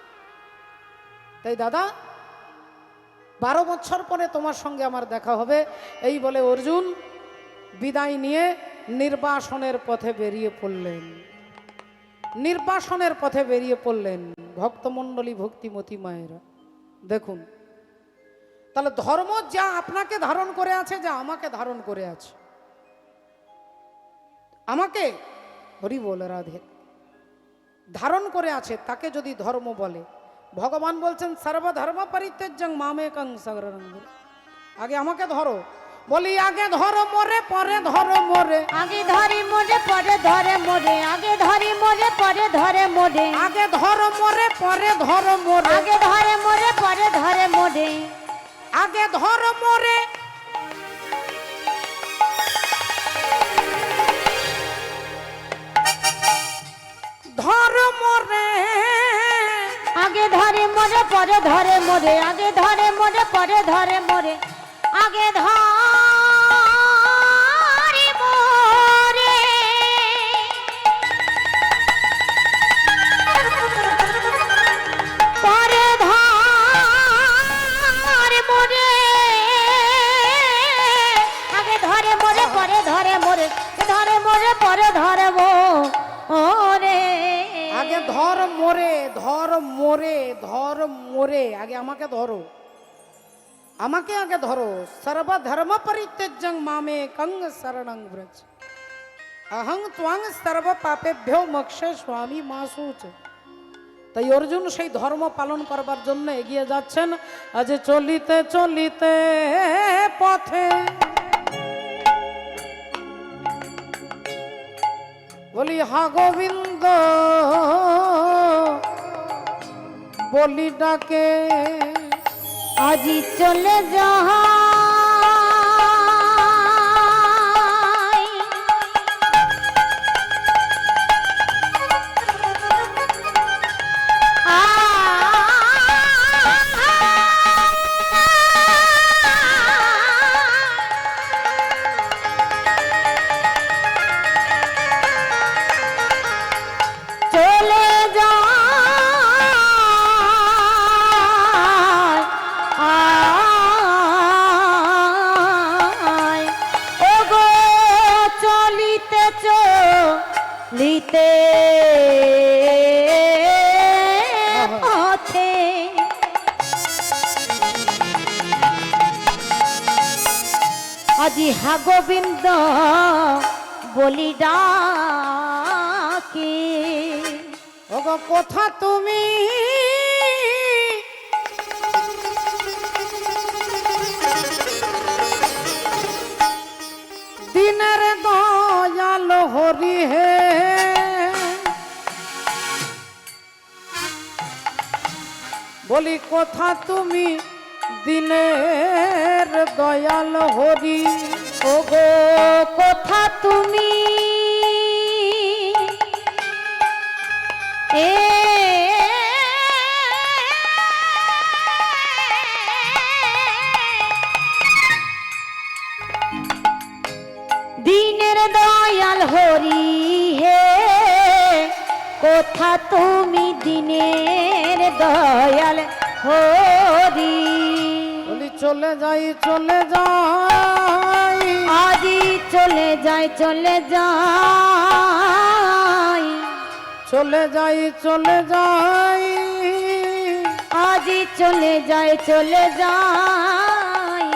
তাই দাদা 12 বছর পরে তোমার সঙ্গে আমার দেখা হবে। এই বলে অর্জুন বিদায় নিয়ে নির্বাসনের পথে বেরিয়ে পড়লেন। নির্বাসনের পথে বেরিয়ে পড়লেন। ভক্তমণ্ডলী, ভক্তিমতী মায়েরা দেখুন, তাহলে ধর্ম যা আপনাকে ধারণ করে আছে, যা আমাকে ধারণ করে আছে, আমাকে হরি বল রাধে ধারণ করে আছে, তাকে যদি ধর্ম বলে, ভগবান বলছেন সর্বধর্ম পরিত্যাজ্যং মামেকং শরণং ব্রজ। আগে আমাকে ধরো, বলি আগে ধরো মোরে পরে ধরো মোরে, আগে ধরি মোরে পরে ধরে মোরে, আগে ধরি মোরে পরে ধরে মোরে, আগে ধরো মোরে পরে ধরো মোরে, আগে ধরে মোরে পরে ধরে মোরে, আগে ধরো মোরে ধরো মোরে, আগে ধরে মোরে পরে ধরে মোরে, আগে ধরে মোরে পরে ধরে মোরে, আগে ধরি মোরে পরে ধরে মোরে, আগে ধরে মোরে পরে ধরে মোরে, ধরে মোরে পরে ধরে মোরে, আগে ধর মোরে, ধর মোরে, ধর মোরে, আগে আমাকে ধরো, আমাকে আগে ধরো। সর্বধর্ম পরিত্যাজ্যং মামেকং শরণং ব্রজ, অহং ত্বং সর্ব পাপেভ্যো মোক্ষে স্বামী মাসুচ। তাই অর্জুন সেই ধর্ম পালন করবার জন্য এগিয়ে যাচ্ছেন। আজ চলিতে চলিতে পথে, বলি হা গোবিন্দ বলি ডাকে, আজি চলে যাই, চলে যাই। আজি হা গোবিন্দ বলি ডাকে। ওগো কোথা তুমি দিনের দয়াল হরি হে, বলি কোথা তুমি দিনের দয়াল হরি। ওগো কোথা তুমি এ দিনের দয়াল হরি হে, কোথা তুমি দিনের দয়াল হরি। বলি চলে যাই চলে যাই, আজি চলে যাই চলে যাই, চলে যাই চলে যাই, আজি চলে যাই চলে যাই।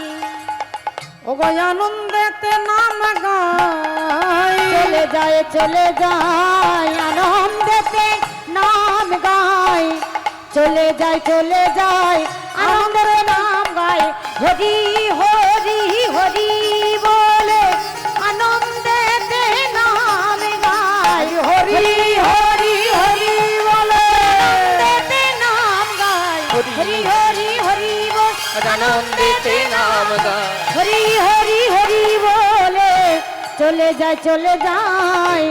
ওগো আনন্দেতে নাম গাই, চলে যায় চলে যায় আনন্দেতে নাম গায়, চলে যায় চলে যায় আনন্দের নাম গায়। হরি হরি হরি বলে আনন্দেতে নাম গায়, হরি হরি হরি বলে আনন্দেতে নাম গায়, হরি হরি হরি বল আনন্দেতে নাম গায়। হরি হরি হরি বলে চলে যায় চলে যায়।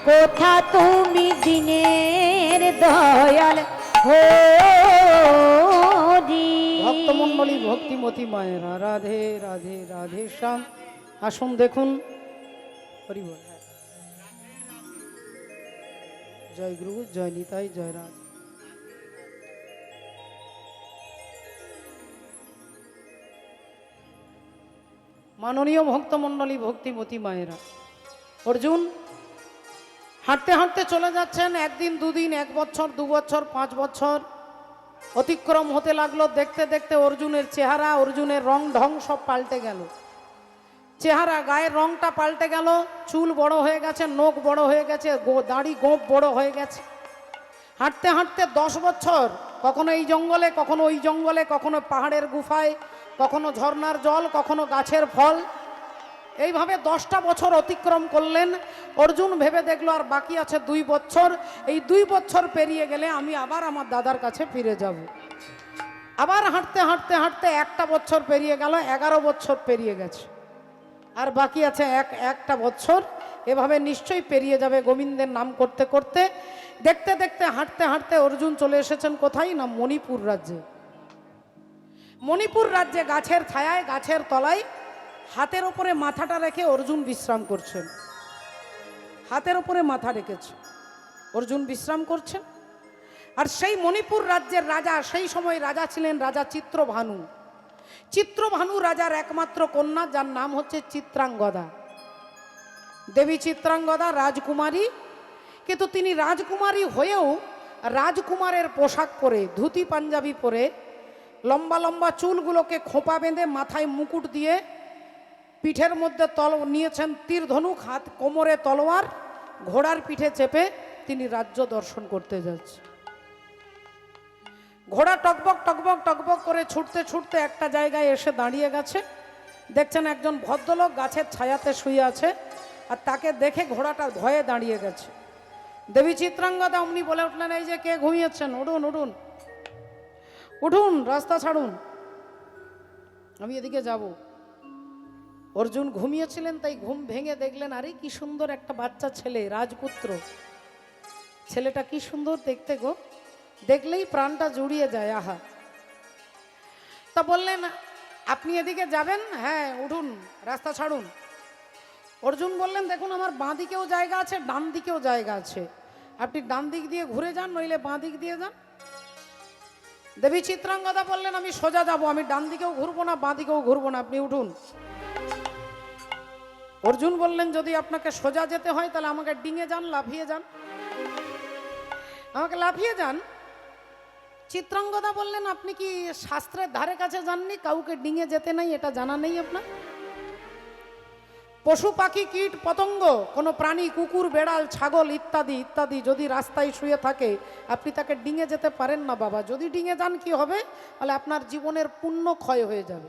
কোথা তুমি দিনের দয়াল হরি। ভক্তমণ্ডলী ভক্তিমতী মায়েরা রাধে রাধে রাধে শ্যাম। আসুন দেখুন, হরি বল। জয় গুরু, জয় নিতাই, জয় রাধ। মাননীয় ভক্তমণ্ডলী ভক্তিমতী মায়েরা, অর্জুন হাঁটতে হাঁটতে চলে যাচ্ছেন। একদিন দুদিন, 1 বছর 2 বছর 5 বছর অতিক্রম হতে লাগলো। দেখতে দেখতে অর্জুনের চেহারা, অর্জুনের রং ঢং সব পাল্টে গেল। চেহারা, গায়ের রংটা পাল্টে গেল। চুল বড় হয়ে গেছে, নখ বড় হয়ে গেছে, দাড়ি গোঁপ বড় হয়ে গেছে। হাঁটতে হাঁটতে 10 বছর, কখনো এই জঙ্গলে, কখনো ওই জঙ্গলে, কখনো পাহাড়ের গুফায়, কখনো ঝর্ণার জল, কখনো গাছের ফল, এইভাবে 10টা বছর অতিক্রম করলেন। অর্জুন ভেবে দেখলো আর বাকি আছে 2 বছর। এই 2 বছর পেরিয়ে গেলে আমি আবার আমার দাদার কাছে ফিরে যাব। আবার হাঁটতে হাঁটতে হাঁটতে 1টা বছর পেরিয়ে গেল, 11 বছর পেরিয়ে গেছে, আর বাকি আছে একটা বছর। এভাবে নিশ্চয়ই পেরিয়ে যাবে গোবিন্দের নাম করতে করতে। দেখতে দেখতে হাঁটতে হাঁটতে অর্জুন চলে এসেছেন কোথায় না, মণিপুর রাজ্যে। মণিপুর রাজ্যে গাছের ছায়ায়, গাছের তলায় হাতের ওপরে মাথাটা রেখে অর্জুন বিশ্রাম করছেন। হাতের ওপরে মাথা রেখেছে অর্জুন বিশ্রাম করছেন। আর সেই মণিপুর রাজ্যের রাজা, সেই সময় রাজা ছিলেন রাজা চিত্রভানু। চিত্রভানু রাজার একমাত্র কন্যা, যার নাম হচ্ছে চিত্রাঙ্গদা। দেবী চিত্রাঙ্গদা রাজকুমারী, কিন্তু তিনি রাজকুমারী হয়েও রাজকুমারের পোশাক পরে, ধুতি পাঞ্জাবি পরে, লম্বা লম্বা চুলগুলোকে খোঁপা বেঁধে, মাথায় মুকুট দিয়ে, পিঠের মধ্যে নিয়েছেন তীর ধনুক, হাত কোমরে তলোয়ার, ঘোড়ার পিঠে চেপে তিনি রাজ্য দর্শন করতে যাচ্ছে। ঘোড়া টকবক টকবক টকবক করে ছুটতে ছুটতে একটা জায়গায় এসে দাঁড়িয়ে গেছে। দেখছেন একজন ভদ্রলোক গাছের ছায়াতে শুয়ে আছে, আর তাকে দেখে ঘোড়াটা ভয়ে দাঁড়িয়ে গেছে। দেবী চিত্রাঙ্গদা অমনি বলে উঠলেন, এই যে কে ঘুমিয়েছেন, উঠুন উঠুন উঠুন, রাস্তা ছাড়ুন, আমি এদিকে যাব। অর্জুন ঘুমিয়েছিলেন, তাই ঘুম ভেঙে দেখলেন, আরে কি সুন্দর একটা বাচ্চা ছেলে, রাজপুত্র। ছেলেটা কি সুন্দর দেখতে গো, দেখলেই প্রাণটা জুড়িয়ে যায়। আহা। তা বললেন, আপনি এদিকে যাবেন? হ্যাঁ, উঠুন, রাস্তা ছাড়ুন। অর্জুন বললেন, দেখুন আমার বাঁ দিকেও জায়গা আছে, ডান দিকেও জায়গা আছে, আপনি ডান দিক দিয়ে ঘুরে যান, নইলে বাঁ দিক দিয়ে যান। দেবী চিত্রাঙ্গদা বললেন, আমি সোজা যাব, আমি ডান দিকেও ঘুরবো না, বাঁ দিকেও ঘুরবো না, আপনি উঠুন। অর্জুন বললেন, যদি আপনাকে সোজা যেতে হয় তাহলে আমাকে ডিঙে যান, লাফিয়ে যান, আমাকে লাফিয়ে যান। চিত্রাঙ্গদা বললেন, আপনি কি শাস্ত্রের ধারে কাছে যাননি? কাউকে ডিঙে যেতে নাই, এটা জানা নেই আপনার? পশু পাখি কীট পতঙ্গ কোনো প্রাণী কুকুর বেড়াল ছাগল ইত্যাদি ইত্যাদি যদি রাস্তায় শুয়ে থাকে আপনি তাকে ডিঙে যেতে পারেন না বাবা। যদি ডিঙে যান কি হবে, তাহলে আপনার জীবনের পুণ্য ক্ষয় হয়ে যাবে,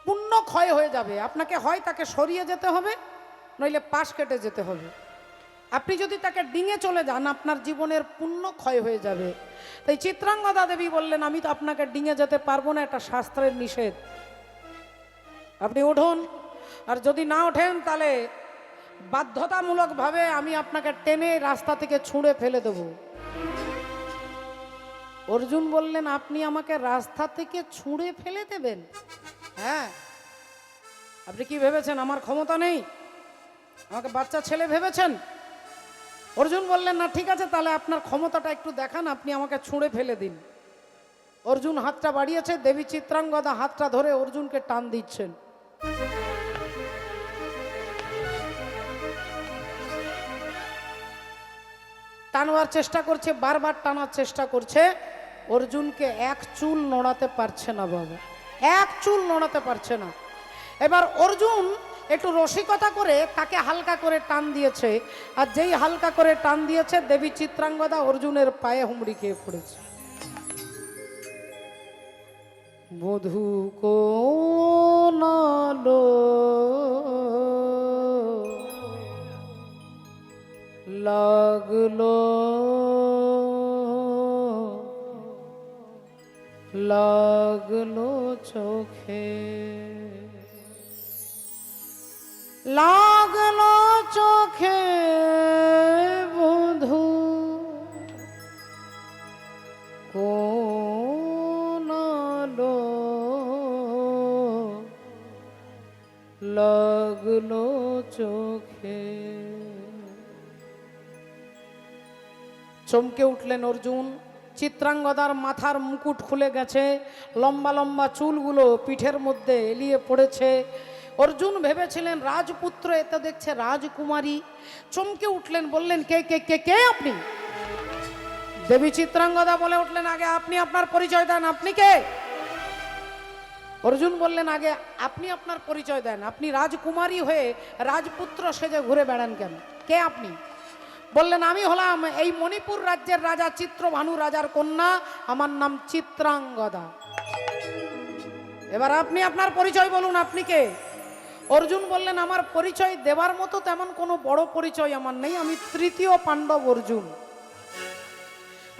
পুণ্য ক্ষয় হয়ে যাবে। আপনাকে হয় তাকে সরিয়ে যেতে হবে, নইলে পাশ কেটে যেতে হবে। আপনি যদি তাকে ডিঙে চলে যান আপনার জীবনের পুণ্য ক্ষয় হয়ে যাবে। তাই চিত্রাঙ্গদা দেবী বললেন আমি তো আপনাকে ডিঙে যেতে পারবো না, এটা শাস্ত্রের নিষেধ, আপনি উঠুন। আর যদি না ওঠেন তাহলে বাধ্যতামূলকভাবে আমি আপনাকে টেনে রাস্তা থেকে ছুঁড়ে ফেলে দেব। অর্জুন বললেন আপনি আমাকে রাস্তা থেকে ছুঁড়ে ফেলে দেবেন? হ্যাঁ, আপনি কি ভেবেছেন আমার ক্ষমতা নেই, আমাকে বাচ্চা ছেলে ভেবেছেন? অর্জুন বললেন না, ঠিক আছে তাহলে আপনার ক্ষমতাটা একটু দেখান, আপনি আমাকে ছুঁড়ে ফেলে দিন। অর্জুন হাতটা বাড়িয়েছে, দেবী চিত্রাঙ্গদা হাতটা ধরে অর্জুনকে টান দিচ্ছেন। টানবার চেষ্টা করছে, বারবার টানার চেষ্টা করছে, অর্জুনকে এক চুল নড়াতে পারছে না বাবা, এক চুল নড়াতে পারছে না। এবার অর্জুন একটু রসিকতা করে তাকে হালকা করে টান দিয়েছে, আর যেই হালকা করে টান দিয়েছে দেবী চিত্রাঙ্গদা অর্জুনের পায়ে হুমড়ি খেয়ে পড়েছে। বধূ কোনালো লাগলো লাগলো চোখে, লাগলো চোখে বধূ কোনালো লাগলো চোখে। চমকে উঠলেন অর্জুন। চিত্রাঙ্গদার মাথার মুকুট খুলে গেছে, লম্বা লম্বা চুলগুলো পিঠের মধ্যে এলিয়ে পড়েছে। অর্জুন ভেবেছিলেন রাজপুত্র, এতে দেখছে রাজকুমারী। চমকে উঠলেন, বললেন কে কে কে কে আপনি? দেবী চিত্রাঙ্গদা বলে উঠলেন আগে আপনি আপনার পরিচয় দেন, আপনি কে? অর্জুন বললেন আগে আপনি আপনার পরিচয় দেন, আপনি রাজকুমারী হয়ে রাজপুত্র সেজে ঘুরে বেড়ান কেন, কে আপনি? বললেন আমি হলাম এই মণিপুর রাজ্যের রাজা চিত্রভানু রাজার কন্যা, আমার নাম চিত্রাঙ্গদা। এবার আপনি আপনার পরিচয় বলুন, আপনি কে? অর্জুন বললেন আমার পরিচয় দেবার মতো তেমন কোনো বড় পরিচয় আমার নেই, আমি তৃতীয় পাণ্ডব অর্জুন,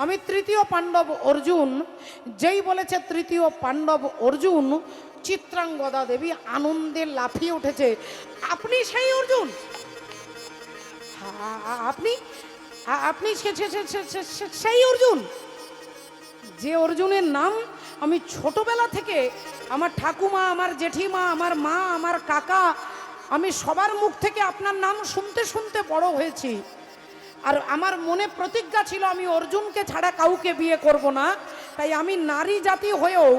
আমি তৃতীয় পাণ্ডব অর্জুন। যেই বলেছে তৃতীয় পাণ্ডব অর্জুন, চিত্রাঙ্গদা দেবী আনন্দে লাফিয়ে উঠেছে, আপনি সেই অর্জুন? আপনি আপনি সেই অর্জুন যে অর্জুনের নাম আমি ছোটবেলা থেকে আমার ঠাকুমা, আমার জেঠিমা, আমার মা, আমার কাকা, আমি সবার মুখ থেকে আপনার নাম শুনতে শুনতে বড় হয়েছি। আর আমার মনে প্রতিজ্ঞা ছিল আমি অর্জুনকে ছাড়া কাউকে বিয়ে করব না, তাই আমি নারী জাতি হয়েও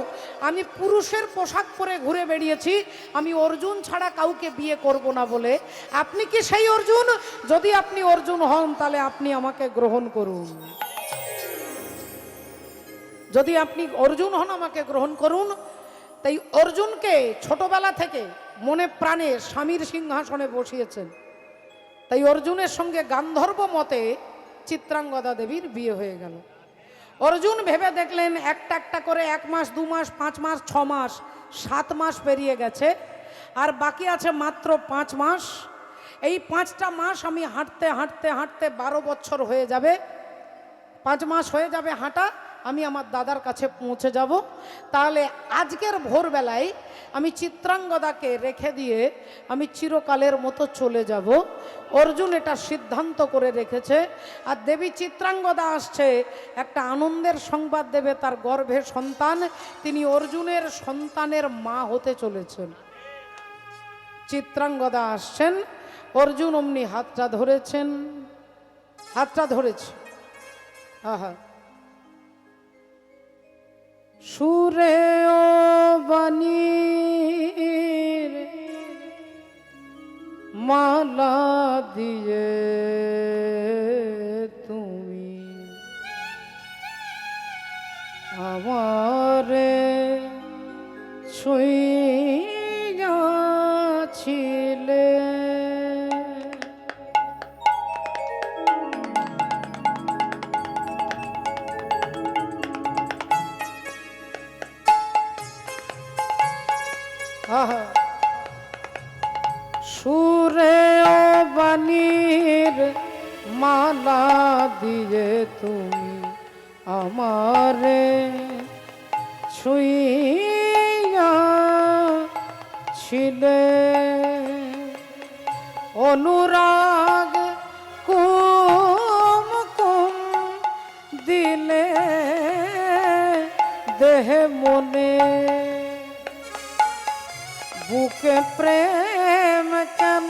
আমি পুরুষের পোশাক পরে ঘুরে বেরিয়েছি, আমি অর্জুন ছাড়া কাউকে বিয়ে করব না বলে। আপনি কি সেই অর্জুন? যদি আপনি অর্জুন হন তাহলে আপনি আমাকে গ্রহণ করুন, যদি আপনি অর্জুন হন আমাকে গ্রহণ করুন। তাই অর্জুনকে ছোটবেলা থেকে মনে প্রাণে স্বামীর সিংহাসনে বসিয়েছেন। তাই অর্জুনের সঙ্গে গান্ধর্ব মতে চিত্রাঙ্গদা দেবীর বিয়ে হয়ে গেল। অর্জুন ভেবে দেখলেন একটা একটা করে 1 মাস 2 মাস 5 মাস 6 মাস 7 মাস পেরিয়ে গেছে, আর বাকি আছে মাত্র 5 মাস। এই 5টা মাস আমি হাঁটতে হাঁটতে হাঁটতে 12 বছর হয়ে যাবে, 5 মাস হয়ে যাবে হাঁটা, আমি আমার দাদার কাছে পৌঁছে যাব। তাহলে আজকের ভোরবেলায় আমি চিত্রাঙ্গদাকে রেখে দিয়ে আমি চিরকালের মতো চলে যাব। অর্জুন এটা সিদ্ধান্ত করে রেখেছে। আর দেবী চিত্রাঙ্গদা আসছে একটা আনন্দের সংবাদ দেবে, তার গর্ভে সন্তান, তিনি অর্জুনের সন্তানের মা হতে চলেছেন। চিত্রাঙ্গদা আসছেন, অর্জুন অমনি হাতটা ধরেছেন, হাতটা ধরেছে। আহা, সুরে ও বাণীর মালা দিয়ে তুমি আমারে ছুঁয়ে যাচ্ছি দিয়ে তুমি আমারে ছুঁইয়া ছিলে অনুরাগ কুম কুম দিলে দেহে মনে বুকে প্রেম কেন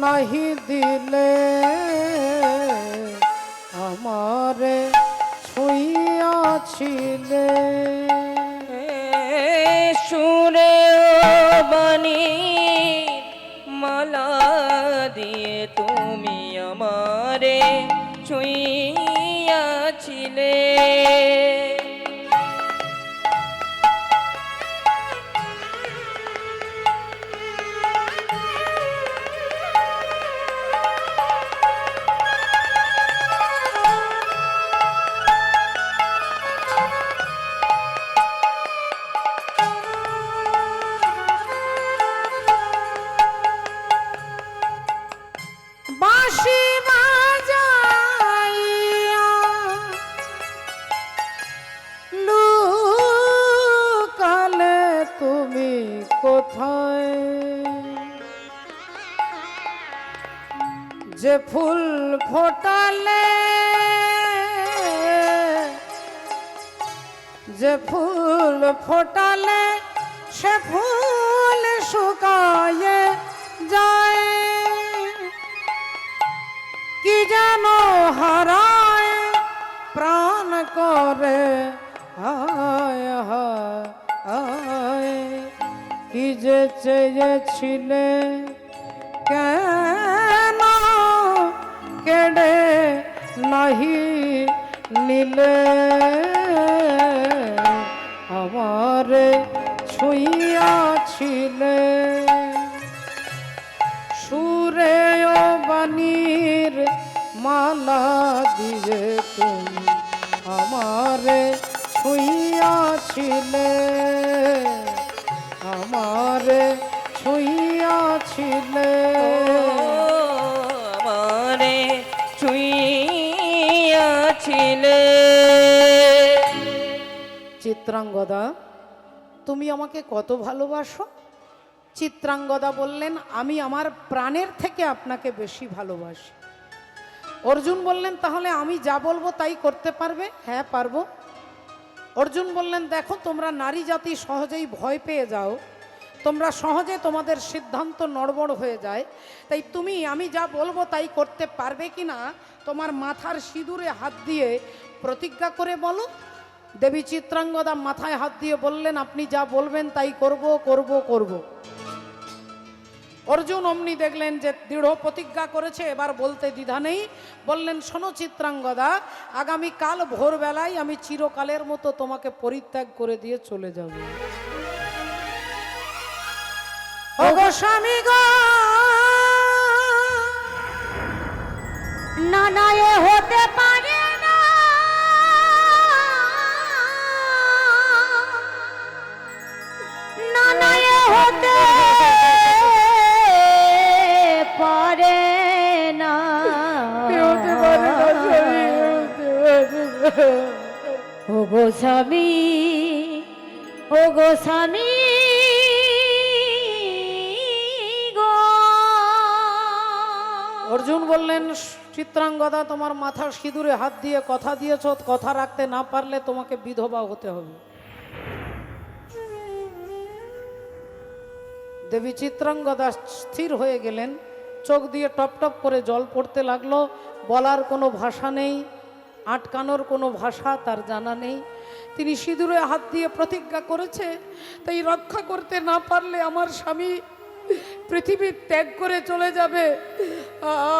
নাহি দিলে আমারে ছুঁইয়াছিলে সুরে বাণী মালা দিয়ে তুমি আমারে ছুঁইয়াছিলে বাঁশি বাজাইয়া লুকালে তুমি কোথায় যে ফুল ফোটালে যে ফুল ফোটালে সে ফুল শুকায়ে যায় কি যেন হারায় প্রাণ করে হায় হায় হায় কি যে চেয়েছিলে কেন কেড়ে নাহি নিলে আমারে ছুঁইয়াছিলে সুরে ও বাণীর মালা দিয়ে তুমি আমারে ছুঁইয়াছিলে আমারে ছুঁইয়াছিলে আমারে ছুঁইয়াছিলে চিত্রাঙ্গদা তুমি আমাকে কত ভালোবাসো চিত্রাঙ্গদা বললেন আমি আমার প্রাণের থেকে আপনাকে বেশি ভালোবাসি অর্জুন বললেন তাহলে আমি যা বলবো তাই করতে পারবে হ্যাঁ পারবো অর্জুন বললেন দেখো তোমরা নারী জাতি সহজেই ভয় পেয়ে যাও তোমরা সহজে তোমাদের সিদ্ধান্ত নড়বড় হয়ে যায় তাই তুমি আমি যা বলবো তাই করতে পারবে কি না তোমার মাথার সিঁদুরে হাত দিয়ে প্রতিজ্ঞা করে বলো দেবী চিত্রাঙ্গদা মাথায় হাত দিয়ে বললেন আপনি যা বলবেন তাই করব করব করব অর্জুন অমনি দেখলেন যে দৃঢ় প্রতিজ্ঞা করেছে এবার বলতে দ্বিধা নেই বললেন শোনো চিত্রাঙ্গদা আগামী কাল ভোরবেলায় আমি চিরকালের মতো তোমাকে পরিত্যাগ করে দিয়ে চলে যাব ওগো স্বামী গো না না এ হতে পারে না না না এ হতে পারে না ও গো স্বামী ও গো স্বামী গো অর্জুন বললেন চিত্রাঙ্গদা তোমার মাথার সিঁদুরে হাত দিয়ে কথা দিয়েছ কথা রাখতে না পারলে তোমাকে বিধবা হতে হবে দেবী চিত্রাঙ্গদা স্থির হয়ে গেলেন চোখ দিয়ে টপ টপ করে জল পড়তে লাগলো বলার কোনো ভাষা নেই আটকানোর কোনো ভাষা তার জানা নেই তিনি সিঁদুরে হাত দিয়ে প্রতিজ্ঞা করেছে তাই রক্ষা করতে না পারলে আমার স্বামী পৃথিবী ত্যাগ করে চলে যাবে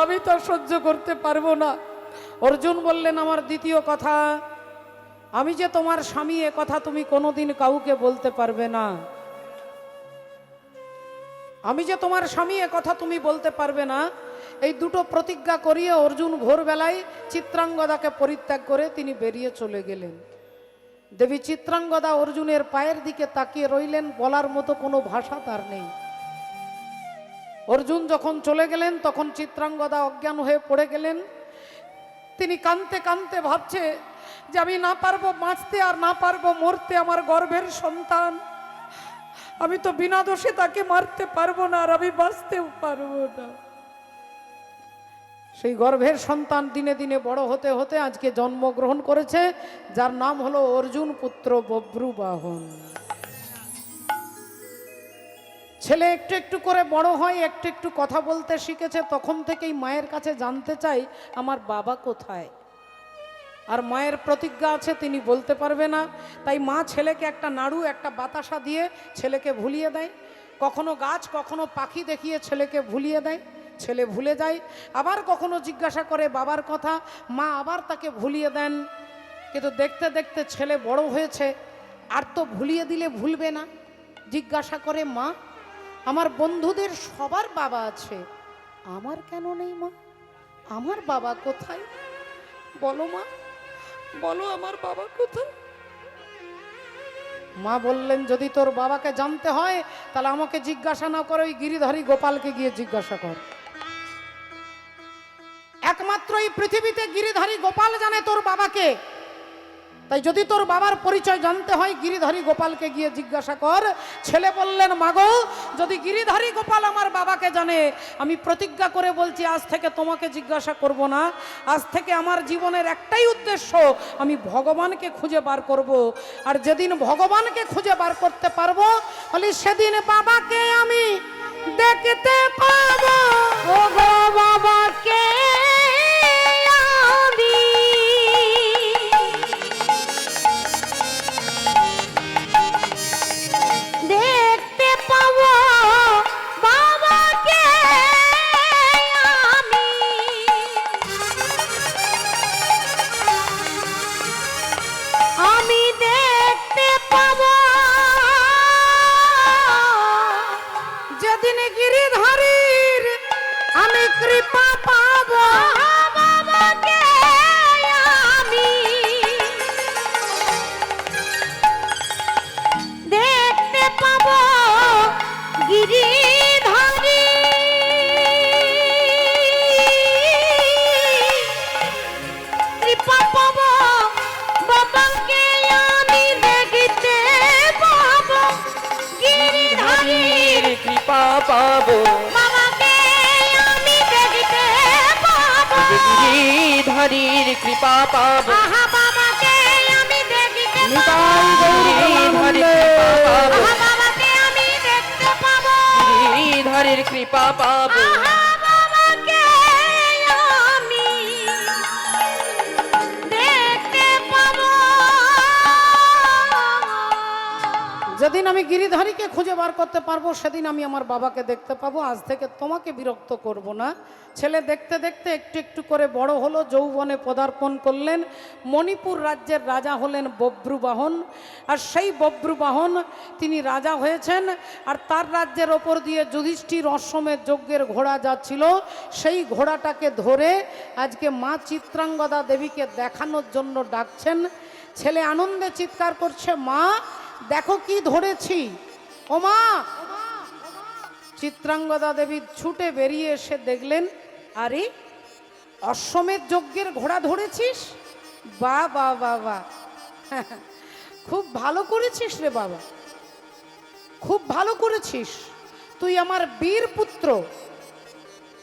আমি তো সহ্য করতে পারবো না অর্জুন বললেন আমার দ্বিতীয় কথা আমি যে তোমার স্বামী এ কথা তুমি কোনোদিন কাউকে বলতে পারবে না আমি যে তোমার স্বামী এ কথা তুমি বলতে পারবে না এই দুটো প্রতিজ্ঞা করিয়ে অর্জুন ভোরবেলায় চিত্রাঙ্গদাকে পরিত্যাগ করে তিনি বেরিয়ে চলে গেলেন দেবী চিত্রাঙ্গদা অর্জুনের পায়ের দিকে তাকিয়ে রইলেন বলার মতো কোনো ভাষা তার নেই অর্জুন যখন চলে গেলেন তখন চিত্রাঙ্গদা অজ্ঞান হয়ে পড়ে গেলেন তিনি কাঁদতে কাঁদতে ভাবছে যে আমি না পারবো বাঁচতে আর না পারবো মরতে, আমার গর্ভের সন্তান, আমি তো বিনা দোষে তাকে মারতে পারবো না আর আমি বাঁচতেও পারবো না। সেই গর্ভের সন্তান দিনে দিনে বড় হতে হতে আজকে জন্মগ্রহণ করেছে, যার নাম হলো অর্জুন পুত্র বব্রুবাহন। ছেলে একটু একটু করে বড় হয়, একটু একটু কথা বলতে শিখেছে, তখন থেকেই মায়ের কাছে জানতে চাই আমার বাবা কোথায়। আর মায়ের প্রতিজ্ঞা আছে তিনি বলতে পারবে না, তাই মা ছেলেকে একটা নাড়ু একটা বাতাসা দিয়ে ছেলেকে ভুলিয়ে দেয়। কখনো গাছ কখনো পাখি দেখিয়ে ছেলেকে ভুলিয়ে দেয়, ছেলে ভুলে যায়। আবার কখনো জিজ্ঞাসা করে বাবার কথা, মা আবার তাকে ভুলিয়ে দেন। কিন্তু দেখতে দেখতে ছেলে বড় হয়েছে, আর তো ভুলিয়ে দিলে ভুলবে না। জিজ্ঞাসা করে মা আমার বন্ধুদের সবার বাবা আছে, আমার কেন নেই মা? আমার বাবা কোথায়? বলো মা, বলো আমার বাবা কোথায়? মা বললেন যদি তোর বাবাকে জানতে হয় তাহলে আমাকে জিজ্ঞাসা না করে ওই গিরিধারী গোপালকে গিয়ে জিজ্ঞাসা কর। একমাত্র এই পৃথিবীতে গিরিধারী গোপাল জানে তোর বাবাকে। তাই যদি তোর বাবার পরিচয় জানতে হয় গিরিধারী গোপালকে গিয়ে জিজ্ঞাসা কর। ছেলে বললেন মাগো যদি গিরিধারী গোপাল আমার বাবাকে জানে, আমি প্রতিজ্ঞা করে বলছি আজ থেকে তোমাকে জিজ্ঞাসা করব না। আজ থেকে আমার জীবনের একটাই উদ্দেশ্য, আমি ভগবানকে খুঁজে বার করব। আর যেদিন ভগবানকে খুঁজে বার করতে পারবো বলি সেদিন বাবাকে আমি দেখতে পাবো। ও গো বাবাকে আমি দেখতে পাবো, বাবাকে আমি দেখতে পাবো। যেদিন গিরিধারীর আমি কৃপা পাবো, বাবাকে আমি দেখতে পাবো। গিরিধারী কৃপা পাবো, বাবাকে আমি দেখতে পাবো। গিরিধারীর কৃপা পাবো, বাবাকে আমি দেখতে পাবো। গিরিধারীর কৃপা পাবো, আহা বাবাকে আমি দেখতে নিতাই গিরিধারীর কৃপা পাবো, আহা বাবাকে আমি দেখতে পাবো। গিরিধারীর কৃপা পাবো। আহা বাবাকে আমি দেখতে পাবো। যেদিন আমি গিরিধারীকে খুঁজে বার করতে পারবো সেদিন আমি আমার বাবাকে দেখতে পাবো। আজ থেকে তোমাকে বিরক্ত করব না। ছেলে দেখতে দেখতে একটু একটু করে বড় হলো, যৌবনে পদার্পণ করলেন। মণিপুর রাজ্যের রাজা হলেন বব্রুবাহন। আর সেই বব্রুবাহন তিনি রাজা হয়েছেন। আর তার রাজ্যের ওপর দিয়ে যুধিষ্ঠির অশ্বমেধ যজ্ঞের ঘোড়া যাচ্ছিল, সেই ঘোড়াটাকে ধরে আজকে মা চিত্রাঙ্গদা দেবীকে দেখানোর জন্য ডাকছেন। ছেলে আনন্দে চিৎকার করছে মা দেখো কি ধরেছি। ও মা! চিত্রাঙ্গদা দেবী ছুটে বেরিয়ে এসে দেখলেন আরে অশ্বমেধ যজ্ঞের ঘোড়া ধরেছিস, বা বা বা বা খুব ভালো করেছিস রে বাবা, খুব ভালো করেছিস। তুই আমার বীর পুত্র,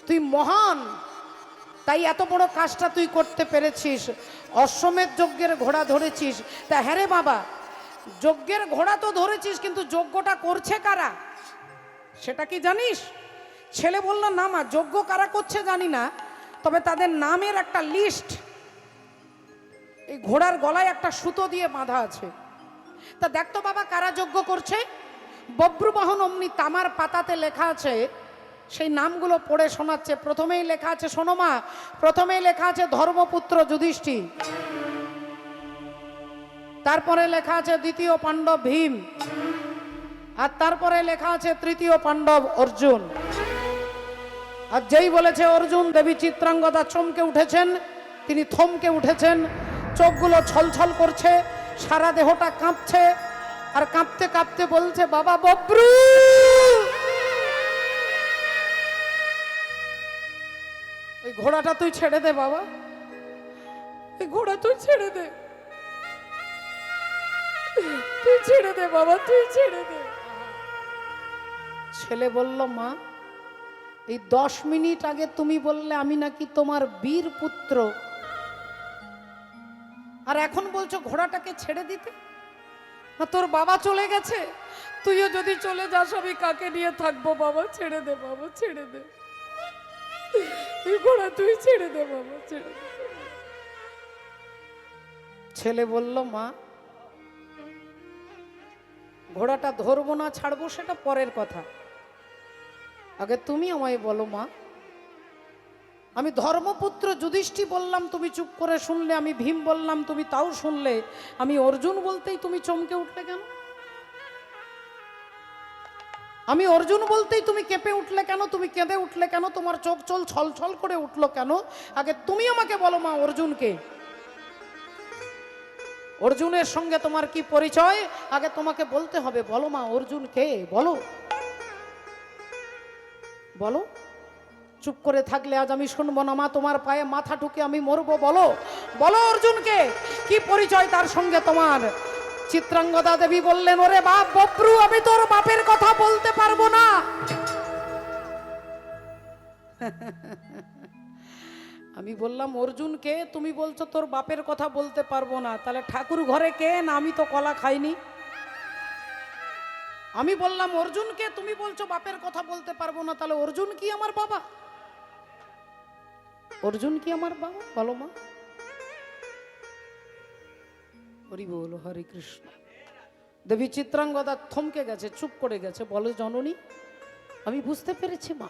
তুই মহান, তাই এত বড় কাজটা তুই করতে পেরেছিস। অশ্বমেধ যজ্ঞের ঘোড়া ধরেছিস। তা হ্যাঁ রে বাবা, যজ্ঞের ঘোড়া তো ধরেছিস, কিন্তু যজ্ঞটা করছে কারা সেটা কি জানিস? ছেলে বলল না মা, যজ্ঞ কারা করছে জানি না, তবে তাদের নামের একটা লিস্ট এই ঘোড়ার গলায় একটা সুতো দিয়ে বাঁধা আছে। তা দেখতো বাবা কারা যজ্ঞ করছে। বব্রুবাহন অমনি তামার পাতাতে লেখা আছে, সেই নামগুলো পড়ে শোনাচ্ছে। প্রথমেই লেখা আছে, শোনো মা, প্রথমেই লেখা আছে ধর্মপুত্র যুধিষ্ঠির, তারপরে লেখা আছে দ্বিতীয় পাণ্ডব ভীম, আর তারপরে লেখা আছে তৃতীয় পাণ্ডব অর্জুন। আর যেই বলেছে অর্জুন, দেবী চিত্রাঙ্গদা চমকে উঠেছেন, তিনি থমকে উঠেছেন, চোখগুলো ছলছল করছে, সারা দেহটা কাঁপছে, আর কাঁপতে কাঁপতে বলছে বাবা বব্রু, ওই ঘোড়াটা তুই ছেড়ে দে বাবা, এই ঘোড়া তুই ছেড়ে দে, তুই ছেড়ে দে বাবা, তুই ছেড়ে দে। ছেলে বলল, মা এই 10 মিনিট আগে তুমি বললে আমি নাকি তোমার বীর পুত্র, আর এখন বলছো ঘোড়াটাকে ছেড়ে দিতে। না তোর বাবা চলে গেছে, তুইও যদি চলে যাস আমি কাকে নিয়ে থাকবো? বাবা ছেড়ে দে, বাবা ছেড়ে দে, এই ঘোড়া তুই ছেড়ে দে বাবা, ছেড়ে দে। ছেলে বলল, মা ঘোড়াটা ধরবো না ছাড়বো সেটা পরের কথা, আগে তুমি আমায় বলো মা, আমি ধর্মপুত্র যুধিষ্ঠির বললাম তুমি চুপ করে শুনলে, আমি ভীম বললাম তুমি তাও শুনলে, আমি অর্জুন বলতেই তুমি চমকে উঠলে কেন? আমি অর্জুন বলতেই তুমি কেঁপে উঠলে কেন? তুমি কেঁদে উঠলে কেন? তোমার চোখ চল ছল ছল করে উঠলো কেন? আগে তুমি আমাকে বলো মা, অর্জুনকে, অর্জুনের সঙ্গে তোমার কি পরিচয় আগে তোমাকে বলতে হবে। বলো মা, অর্জুন কে? বলো বলো। চুপ করে থাকলে আজ আমি শুনবো না মা, তোমার পায়ে মাথা ঠুকে আমি মরবো। বলো বলো, অর্জুনকে কি পরিচয় তার সঙ্গে তোমার? চিত্রাঙ্গদা দেবী বললেন, ওরে বাপ বব্রু, আমি তোর বাপের কথা বলতে পারবো না। আমি বললাম অর্জুন কে? তুমি বলছো তোর বাপের কথা বলতে পারবো না, তাহলে ঠাকুর ঘরে কে? না আমি তো কলা খাইনি। আমি বললাম অর্জুন কে? তুমি বলছো বাপের কথা বলতে পারবো না, তাহলে অর্জুন কি আমার বাবা? অর্জুন কি আমার বাবা? বলো মা। হরি বল, হরে কৃষ্ণ। দেবী চিত্রাঙ্গদা থমকে গেছে, চুপ করে গেছে। বলে, জননী আমি বুঝতে পেরেছি মা,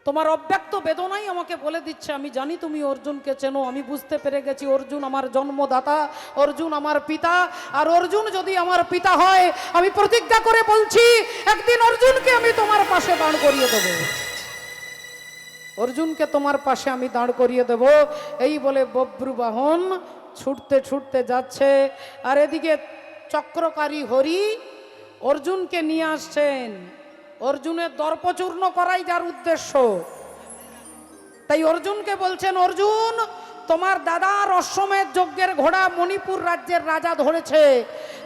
তোমার অব্যক্ত বেদনাই আমাকে বলে দিচ্ছে, আমি জানি তুমি অর্জুনকে চেনো। আমি বুঝতে পেরে গেছি অর্জুন আমার জন্মদাতা, অর্জুন আমার পিতা। আর অর্জুন যদি আমার পিতা হয়, আমি প্রতিজ্ঞা করে বলছি একদিন অর্জুনকে আমি তোমার পাশে দাঁড় করিয়ে দেব, অর্জুনকে তোমার পাশে আমি দাঁড় করিয়ে দেব। এই বলে বব্রু বাহন ছুটতে ছুটতে যাচ্ছে, আর এদিকে চক্রকারী হরি অর্জুনকে নিয়ে আসছেন। অর্জুনের দর্পচূর্ণ করাই যার উদ্দেশ্য, তাই অর্জুনকে বলছেন, অর্জুন তোমার দাদার অশ্বমেধ যজ্ঞের ঘোড়া মণিপুর রাজ্যের রাজা ধরেছে,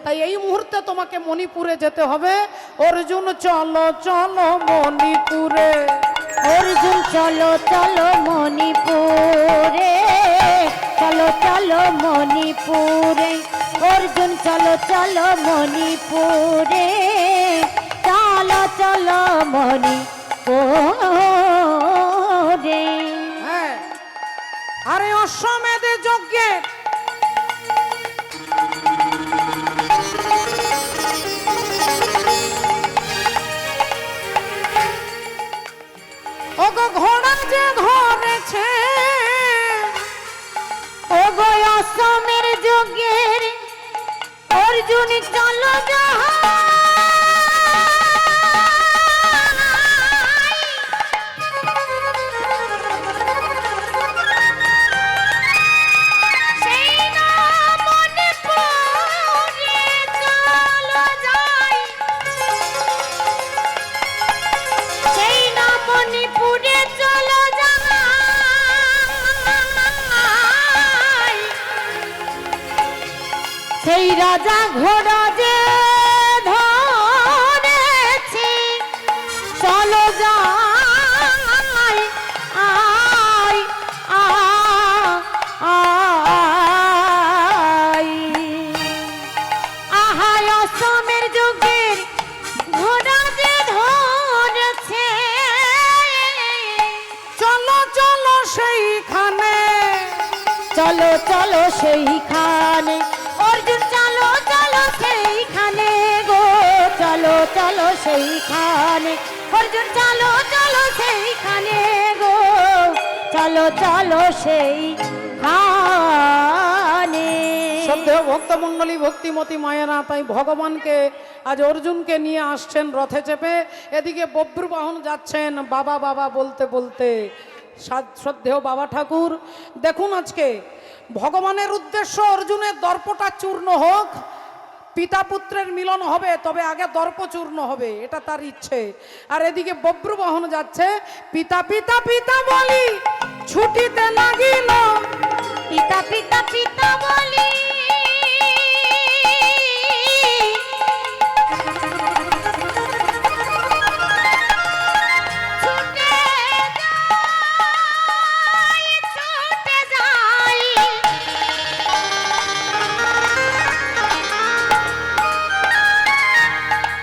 তাই এই মুহূর্তে তোমাকে মণিপুরে যেতে হবে। অর্জুন চলো চলো মণিপুরে, অর্জুন চলো চলো মণিপুরে, চলো চলো মণিপুরে, অর্জুন চলো চলো মণিপুরে, চলো চলো মণিপুরে। হ্যাঁ, আরে অশ্বমেধ যজ্ঞের ওগো ঘোড়া যে ধরেছে, ওগো অসমের যজ্ঞের অর্জুন চলো যাহাই, সেই না মণিপুরে চলো যাই, সেই না মণিপুরে চলো যাই, সেই রাজা ঘোড়া যে ধরেছি, চলো যাই, আই আই, আহাই অসমের যুগের ঘোড়া যে ধরেছে, চলো চলো সেইখানে, চলো চলো সেইখানে, অর্জুন চলো চলো সেইখানে গো, চলো চলো সেইখানে, অর্জুন চলো চলো সেইখানে গো, চলো চলো সেইখানে। শ্রদ্ধেয় ভক্তমণ্ডলী, ভক্তিমতী মায়েরা, তাই ভগবানকে আজ অর্জুনকে নিয়ে আসছেন রথে চেপে। এদিকে বব্রু বাহন যাচ্ছেন বাবা বাবা বলতে বলতে। শ্রদ্ধেয় বাবা ঠাকুর, দেখুন আজকে ভগবানের উদ্দেশ্য অর্জুনের দর্পটা চূর্ণ হোক, পিতা পুত্রের মিলন হবে, তবে আগে দর্প চূর্ণ হবে, এটা তার ইচ্ছে। আর এদিকে বব্রু বাহন যাচ্ছে, পিতা পিতা পিতা বলি ছুটিতে লাগিল পিতা পিতা পিতা বলি ছুটে যাই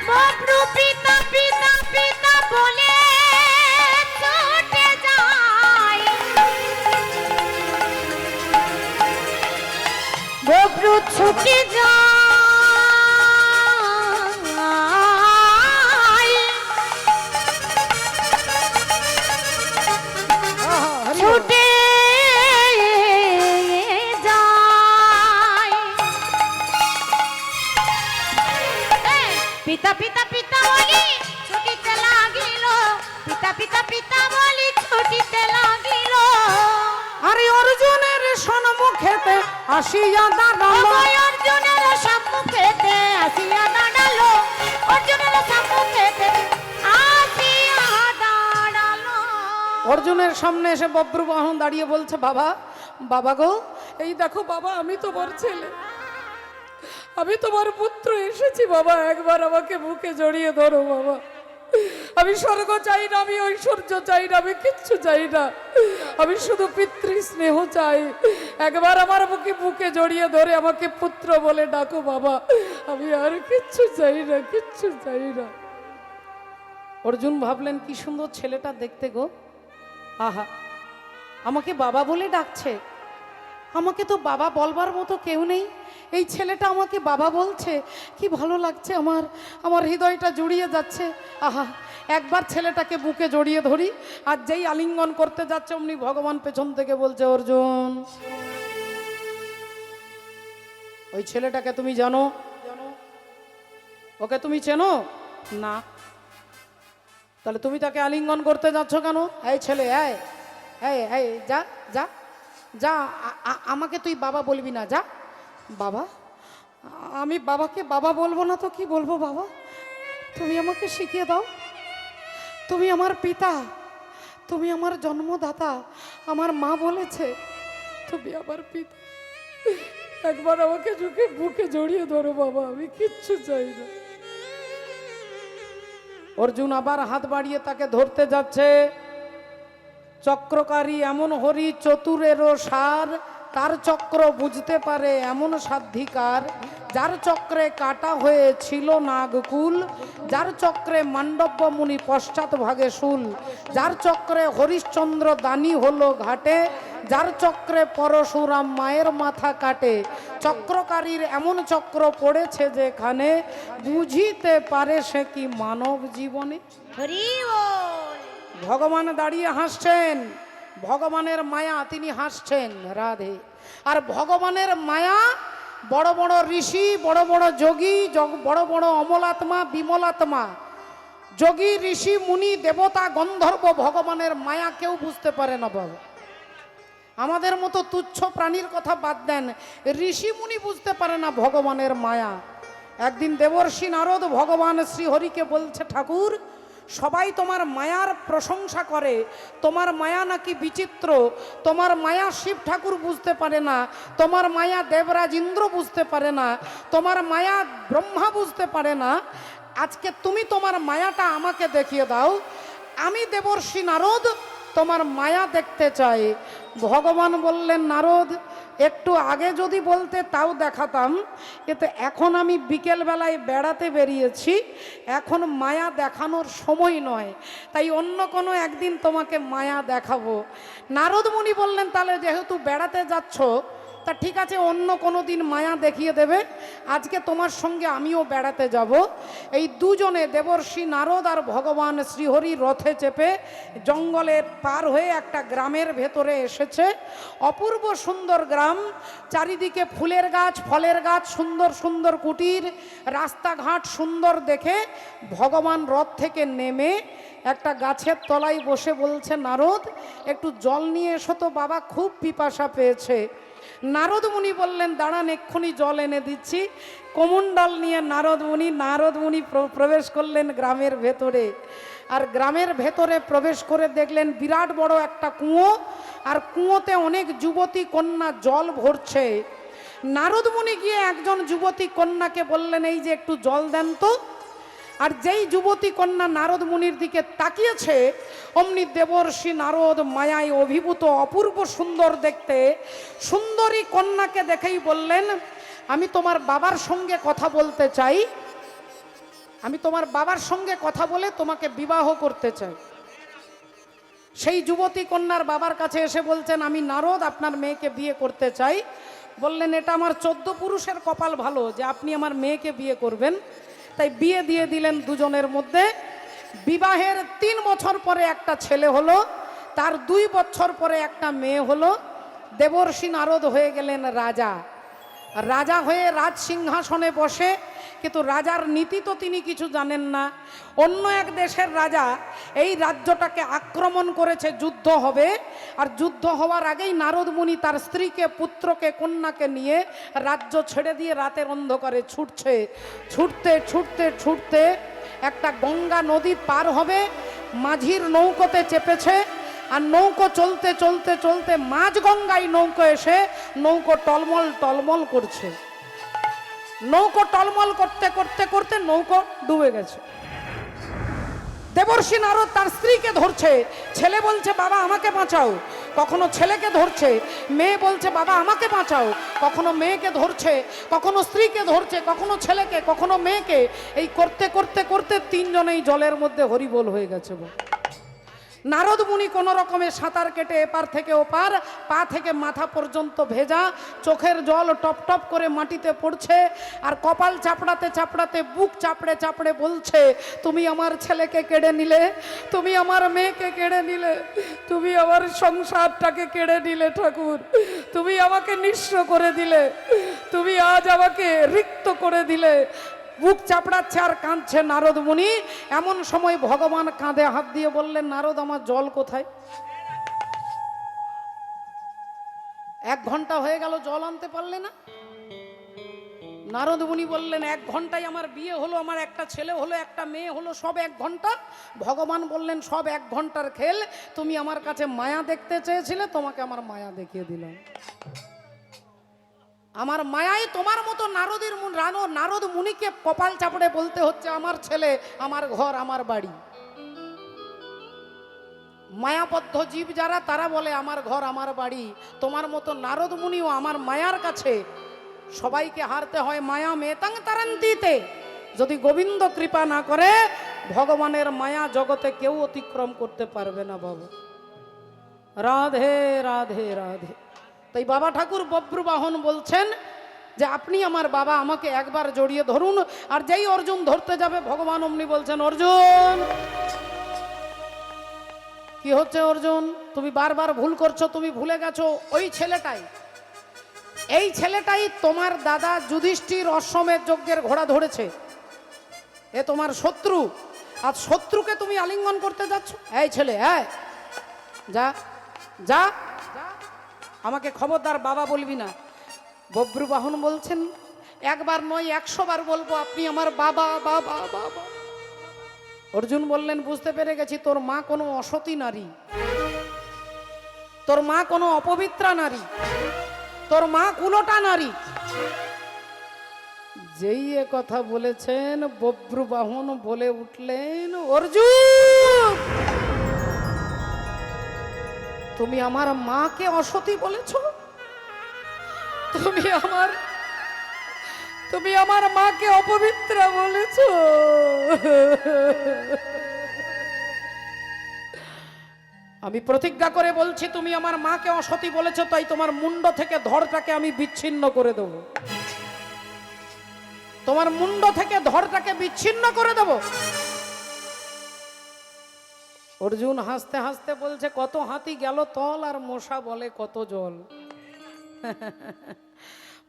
বব্রু পিতা পিতা পিতা বলে ছুটে যাই বব্রু ছুটে যাই ছুটে যাই পিতা পিতা পিতা বলি ছুটিতে লাগিল পিতা পিতা পিতা বলি ছুটিতে লাগিল আরে অর্জুনের সম্মুখেতে আসিয়া দাঁড়ালো অভয় অর্জুনের সম্মুখেতে আসিয়া দাঁড়ালো অর্জুনের সম্মুখেতে আসিয়া দাঁড়ালো অর্জুনের সামনে এসে বব্রবাহন দাঁড়িয়ে বলছে, বাবা বাবা গো, এই দেখো বাবা, আমি তোমার ছেলে, আমি তোমার পুত্র এসেছি বাবা, একবার আমাকে বুকে জড়িয়ে ধরো বাবা। আমি স্বর্গ চাই না, আমি ঐশ্বর্য চাই না, আমি কিচ্ছু চাই না, আমি শুধু পিতৃ স্নেহ চাই। একবার আমার বুকে বুকে জড়িয়ে ধরে আমাকে পুত্র বলে ডাকো বাবা, আমি আর কিচ্ছু চাই না, কিচ্ছু চাই না। অর্জুন ভাবলেন কি সুন্দর ছেলেটা দেখতে গো, আহা আমাকে বাবা বলে ডাকছে, আমাকে তো বাবা বলবার মতো কেউ নেই, এই ছেলেটা আমাকে বাবা বলছে, কি ভালো লাগছে, আমার আমার হৃদয়টা জুড়িয়ে যাচ্ছে। আহা একবার ছেলেটাকে বুকে জড়িয়ে ধরি, আর যেই আলিঙ্গন করতে যাচ্ছে অমনি ভগবান পেছন থেকে বলছে, অর্জুন ওই ছেলেটাকে তুমি জানো, ওকে তুমি চেনো না, তাহলে তুমি তাকে আলিঙ্গন করতে যাচ্ছ কেন? এই ছেলে, এই এই এই যা যা যা, আমাকে তুই বাবা বলবি না, যা। বাবা? আমি বাবাকে বাবা বলবো না তো কি বলবো বাবা? তুমি আমাকে শিখিয়ে দাও, তুমি আমার পিতা, তুমি আমার জন্মদাতা, আমার মা বলেছে তুমি আমার পিতা, একবার আমাকে ঝুঁকে বুকে জড়িয়ে ধরো বাবা, আমি কিচ্ছু চাই না। অর্জুন আবার হাত বাড়িয়ে তাকে ধরতে যাচ্ছে। চক্রকারী এমন হরি চতুরেরও সার, তার চক্র বুঝতে পারে এমন সাধিকার, যার চক্রে কাটা হয়েছিল নাগকুল, যার চক্রে মান্ডব্য মুনি পশ্চাৎ ভাগে শুল, যার চক্রে হরিশ্চন্দ্র দানি হলো ঘাটে, যার চক্রে পরশুরাম মায়ের মাথা কাটে। চক্রকারীর এমন চক্র পড়েছে যেখানে, বুঝিতে পারে সে কি মানব জীবনে। হরি বল। ভগবান দাঁড়িয়ে হাসছেন, ভগবানের মায়া, তিনি হাসছেন রাধে। আর ভগবানের মায়া বড় বড় ঋষি, বড় বড় যোগী, বড় বড় অমলাত্মা, বিমলাত্মা, যোগী ঋষি মুনি দেবতা গন্ধর্ব ভগবানের মায়া কেউ বুঝতে পারে না বাবা। আমাদের মতো তুচ্ছ প্রাণীর কথা বাদ দেন, ঋষি মুনি বুঝতে পারে না ভগবানের মায়া। একদিন দেবর্ষি নারদ ভগবান শ্রীহরিকে বলছে, ঠাকুর সবাই তোমার মায়ার প্রশংসা করে, তোমার মায়া নাকি বিচিত্র, তোমার মায়া শিব ঠাকুর বুঝতে পারে না, তোমার মায়া দেবরাজ ইন্দ্র বুঝতে পারে না, তোমার মায়া ব্রহ্মা বুঝতে পারে না, আজকে তুমি তোমার মায়াটা আমাকে দেখিয়ে দাও, আমি দেবর্ষি নারদ তোমার মায়া দেখতে চাই। ভগবান বললেন, নারদ একটু আগে যদি বলতে তাও দেখাতাম, কিন্তু এখন আমি বিকেলবেলায় বেড়াতে বেরিয়েছি, এখন মায়া দেখানোর সময় নয়, তাই অন্য কোনো একদিন তোমাকে মায়া দেখাবো। নারদ মুনি বললেন, তাহলে যেহেতু বেড়াতে যাচ্ছ তা ঠিক আছে, অন্য কোনো দিন মায়া দেখিয়ে দেবে, আজকে তোমার সঙ্গে আমিও বেড়াতে যাব। এই দুজনে দেবর্ষি নারদ আর ভগবান শ্রীহরি রথে চেপে জঙ্গলের পার হয়ে একটা গ্রামের ভেতরে এসেছে। অপূর্ব সুন্দর গ্রাম, চারিদিকে ফুলের গাছ, ফলের গাছ, সুন্দর সুন্দর কুটির, রাস্তাঘাট সুন্দর দেখে ভগবান রথ থেকে নেমে একটা গাছের তলায় বসে বলছে, নারদ একটু জল নিয়ে এসো তো বাবা, খুব পিপাসা পেয়েছে। নারদ মুনি বললেন, দাঁড়ান এক্ষুনি জল এনে দিচ্ছি। কমণ্ডল নিয়ে নারদ মুনি প্রবেশ করলেন গ্রামের ভেতরে। আর গ্রামের ভেতরে প্রবেশ করে দেখলেন বিরাট বড় একটা কুয়ো, আর কুয়োতে অনেক যুবতী কন্যা জল ভরছে। নারদ মুনি গিয়ে একজন যুবতী কন্যাকে বললেন, এই যে একটু জল দেন তো। আর যেই যুবতী কন্যা নারদ মুনির দিকে তাকিয়েছে, অমনি দেবর্ষি নারদ মায়ায় অভিভূত, অপূর্ব সুন্দর দেখতে সুন্দরী কন্যাকে দেখেই বললেন, আমি তোমার বাবার সঙ্গে কথা বলতে চাই, আমি তোমার বাবার সঙ্গে কথা বলে তোমাকে বিবাহ করতে চাই। সেই যুবতী কন্যার বাবার কাছে এসে বলছেন, আমি নারদ আপনার মেয়েকে বিয়ে করতে চাই। বললেন, এটা আমার 14 পুরুষের কপাল ভালো যে আপনি আমার মেয়েকে বিয়ে করবেন। তাই বিয়ে দিয়ে দিলেন দুজনের মধ্যে। বিবাহের 3 বছর পরে একটা ছেলে হলো, তার 2 বছর পরে একটা মেয়ে হলো। দেবর্ষি নারদ হয়ে গেলেন রাজা। রাজা হয়ে রাজ সিংহাসনে বসে, কিন্তু রাজার নীতি তো তিনি কিছু জানেন না। অন্য এক দেশের রাজা এই রাজ্যটাকে আক্রমণ করেছে, যুদ্ধ হবে। আর যুদ্ধ হওয়ার আগেই নারদ মুনি তার স্ত্রীকে, পুত্রকে, কন্যাকে নিয়ে রাজ্য ছেড়ে দিয়ে রাতের অন্ধকারে ছুটছে। ছুটতে ছুটতে ছুটতে একটা গঙ্গা নদী পার হবে, মাঝির নৌকোতে চেপেছে। আর নৌকো চলতে চলতে চলতে মাঝ গঙ্গায় নৌকো এসে নৌকো টলমল টলমল করছে। নৌকো টলমল করতে করতে করতে নৌকো ডুবে গেছে। দেবর্ষি নারদ তার স্ত্রীকে ধরছে। ছেলে বলছে, বাবা আমাকে বাঁচাও। কখনো ছেলেকে ধরছে, মেয়ে বলছে, বাবা আমাকে বাঁচাও। কখনো মেয়েকে ধরছে, কখনো স্ত্রীকে ধরছে, কখনো ছেলেকে, কখনো মেয়েকে। এই করতে করতে করতে 3 জনেই জলের মধ্যে হরিবোল হয়ে গেছে। নারদ মুনি কোনো রকমে সাঁতার কেটে এপার থেকে ওপার, পা থেকে মাথা পর্যন্ত ভেজা, চোখের জল টপ টপ করে মাটিতে পড়ছে। আর কপাল চাপড়াতে চাপড়াতে, বুক চাপড়ে চাপড়ে বলছে, তুমি আমার ছেলেকে কেড়ে নিলে, তুমি আমার মেয়েকে কেড়ে নিলে, তুমি আমার সংসারটাকে কেড়ে নিলে ঠাকুর, তুমি আমাকে নিঃস্ব করে দিলে, তুমি আজ আমাকে রিক্ত করে দিলে। বুক চাপড়াচ্ছে আর কাঁদছে নারদ মুনি। এমন সময় ভগবান কাঁধে হাত দিয়ে বললেন, নারদ আমার জল কোথায়? 1 ঘন্টা হয়ে গেল, জল আনতে পারলে না? নারদ মুনি বললেন, 1 ঘন্টায় আমার বিয়ে হলো, আমার একটা ছেলে হলো, একটা মেয়ে হলো, সব 1 ঘন্টা। ভগবান বললেন, সব 1 ঘন্টার খেল। তুমি আমার কাছে মায়া দেখতে চেয়েছিলে, তোমাকে আমার মায়া দেখিয়ে দিলাম। আমার মায়ায় তোমার মতো নারদ মুনিকে কপাল চাপড়ে বলতে হচ্ছে, আমার ছেলে, আমার ঘর, আমার বাড়ি। মায়াবদ্ধ জীব যারা, তারা বলে আমার ঘর, আমার বাড়ি। তোমার মতো নারদ মুনিও আমার মায়ার কাছে সবাইকে হারতে হয়। মায়া মেতাং তারান্তিতে, যদি গোবিন্দ কৃপা না করে, ভগবানের মায়া জগতে কেউ অতিক্রম করতে পারবে না। বাবা রাধে রাধে রাধে। তাই বাবা ঠাকুর বব্রুবাহন বলছেন যে আপনি আমার বাবা, আমাকে একবার জড়িয়ে ধরুন। আর যেই অর্জুন ধরতে যাবে, ভগবান অমনি বলছেন, অর্জুন কি হচ্ছে? অর্জুন তুমি বারবার ভুল করছো, তুমি ভুলে গেছো ওই ছেলেটাই, এই ছেলেটাই তোমার দাদা যুধিষ্ঠির অশ্বমেধ যজ্ঞের ঘোড়া ধরেছে। এ তোমার শত্রু। আর শত্রুকে তুমি আলিঙ্গন করতে যাচ্ছ? এই ছেলে, হ্যাঁ যা যা, আমাকে খবরদার বাবা বলবি না। বব্রুবাহন বলছেন, একবার নয় 100 বার বলবো, আপনি আমার বাবা বাবা বাবা। অর্জুন বললেন, বুঝতে পেরে গেছি, তোর মা কোনো অসতী নারী, তোর মা কোনো অপবিত্রা নারী, তোর মা কুলোটা নারী। যেই এ কথা বলেছেন, বব্রুবাহন বলে উঠলেন, অর্জুন তুমি আমার মাকে অসতী বলেছ? তুমি আমার মাকে অপবিত্রা বলেছ? আমি প্রতিজ্ঞা করে বলছি, তুমি আমার মাকে অসতী বলেছ, তাই তোমার মুন্ড থেকে ধড়টাকে আমি বিচ্ছিন্ন করে দেব। তোমার মুন্ড থেকে ধড়টাকে বিচ্ছিন্ন করে দেব। অর্জুন হাসতে হাসতে বলছে, কত হাতি গেল তল, আর মশা বলে কত জল।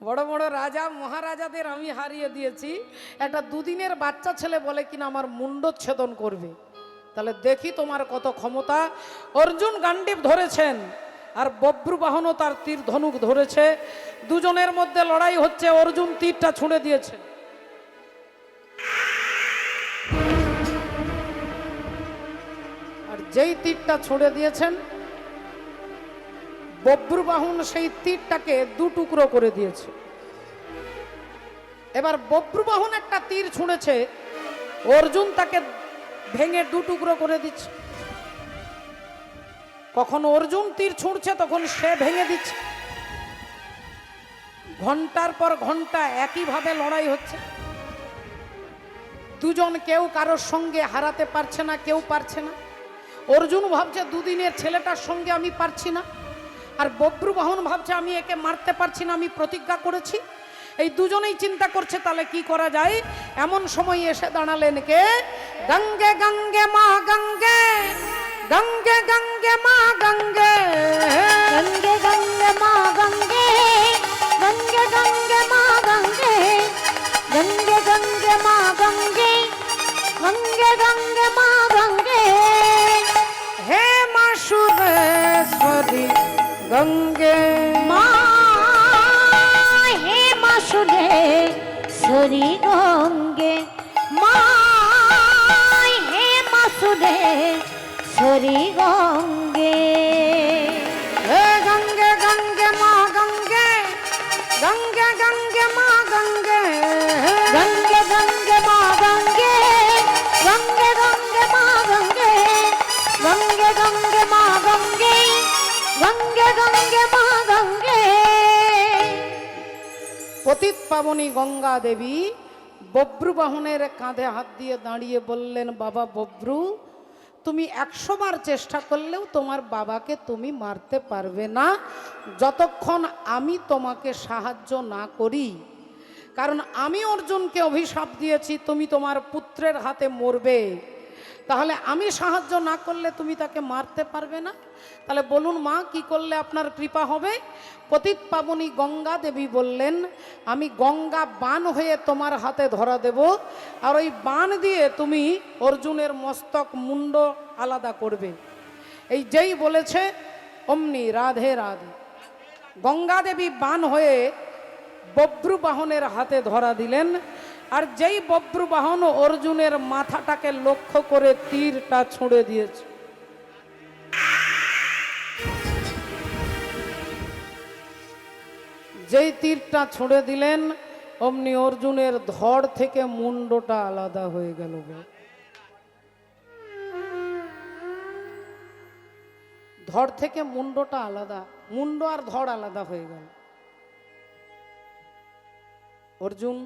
বড় বড় রাজা মহারাজাদের আমি হারিয়ে দিয়েছি, একটা 2 দিনের বাচ্চা ছেলে বলে কিনা আমার মুন্ডচ্ছেদন করবে। তাহলে দেখি তোমার কত ক্ষমতা। অর্জুন গান্ডীব ধরেছেন, আর বব্রুবাহনও তার তীর ধনুক ধরেছে। দুজনের মধ্যে লড়াই হচ্ছে। অর্জুন তীরটা ছুঁড়ে দিয়েছে, যেই তীরটা ছুড়ে দিয়েছেন, বব্রুবাহন সেই তীরটাকে দু টুকরো করে দিয়েছে। এবার বব্রুবাহন একটা তীর ছুঁড়েছে, অর্জুন তাকে ভেঙে দু টুকরো করে দিচ্ছে। কখন অর্জুন তীর ছুঁড়ছে, তখন সে ভেঙে দিচ্ছে। ঘন্টার পর ঘন্টা একইভাবে লড়াই হচ্ছে। দুজন কেউ কারোর সঙ্গে হারাতে পারছে না, কেউ পারছে না। অর্জুন ভাবছে দুদিনের ছেলেটার সঙ্গে আমি পারছি না, আর বব্রুবাহন ভাবছে আমি একে মারতে পারছি না, আমি প্রতিজ্ঞা করেছি। এই দুজনেই চিন্তা করছে তাহলে কি করা যায়। এমন সময় এসে দাঁড়ালেন কে? গঙ্গে গঙ্গে মা গঙ্গে, গঙ্গে গঙ্গে মা গঙ্গে, গঙ্গে গঙ্গে মা গঙ্গে, গঙ্গে গঙ্গে মা গঙ্গে, গঙ্গে গঙ্গে মা গঙ্গে, গঙ্গে গঙ্গে মা গঙ্গে। হে মা সুরেশ্বরী গঙ্গে, মা হে মা সুরেশ্বরী গঙ্গে, মা হে মা সুরেশ্বরী গঙ্গে। হে গঙ্গে গঙ্গে মা গঙ্গে, গঙ্গে গঙ্গে মা গঙ্গে, গঙ্গে গঙ্গে মা গঙ্গে, গঙ্গে গঙ্গে মা গঙ্গে, গঙ্গে গঙ্গে মা গঙ্গে, গঙ্গে গঙ্গে মা গঙ্গে। পতিত পাবনী গঙ্গা দেবী বব্রুবাহনের কাঁধে হাত দিয়ে দাঁড়িয়ে বললেন, বাবা বব্রু, তুমি 100 বার চেষ্টা করলেও তোমার বাবাকে তুমি মারতে পারবে না যতক্ষণ আমি তোমাকে সাহায্য না করি। কারণ আমি অর্জুনকে অভিশাপ দিয়েছি তুমি তোমার পুত্রের হাতে মরবে, তাহলে আমি সাহায্য না করলে তুমি তাকে মারতে পারবে না। তাহলে বলুন মা, কি করলে আপনার কৃপা হবে? পতিত পাবনী গঙ্গা দেবী বললেন, আমি গঙ্গা বান হয়ে তোমার হাতে ধরা দেব, আর ওই বান দিয়ে তুমি অর্জুনের মস্তক মুন্ড আলাদা করবে। এই যেই বলেছে অমনি রাধে রাধে গঙ্গা দেবী বান হয়ে বব্রুবাহনের হাতে ধরা দিলেন। আর যেই বব্রুবাহন অর্জুনের মাথাটাকে লক্ষ্য করে তীরটা ছুঁড়ে দিয়েছে। যেই তীরটা ছুঁড়ে দিলেন, অমনি অর্জুনের ধড় থেকে মুন্ডটা আলাদা হয়ে গেল। ধড় থেকে মুন্ডটা আলাদা, মুন্ড আর ধড় আলাদা হয়ে গেল। অর্জুন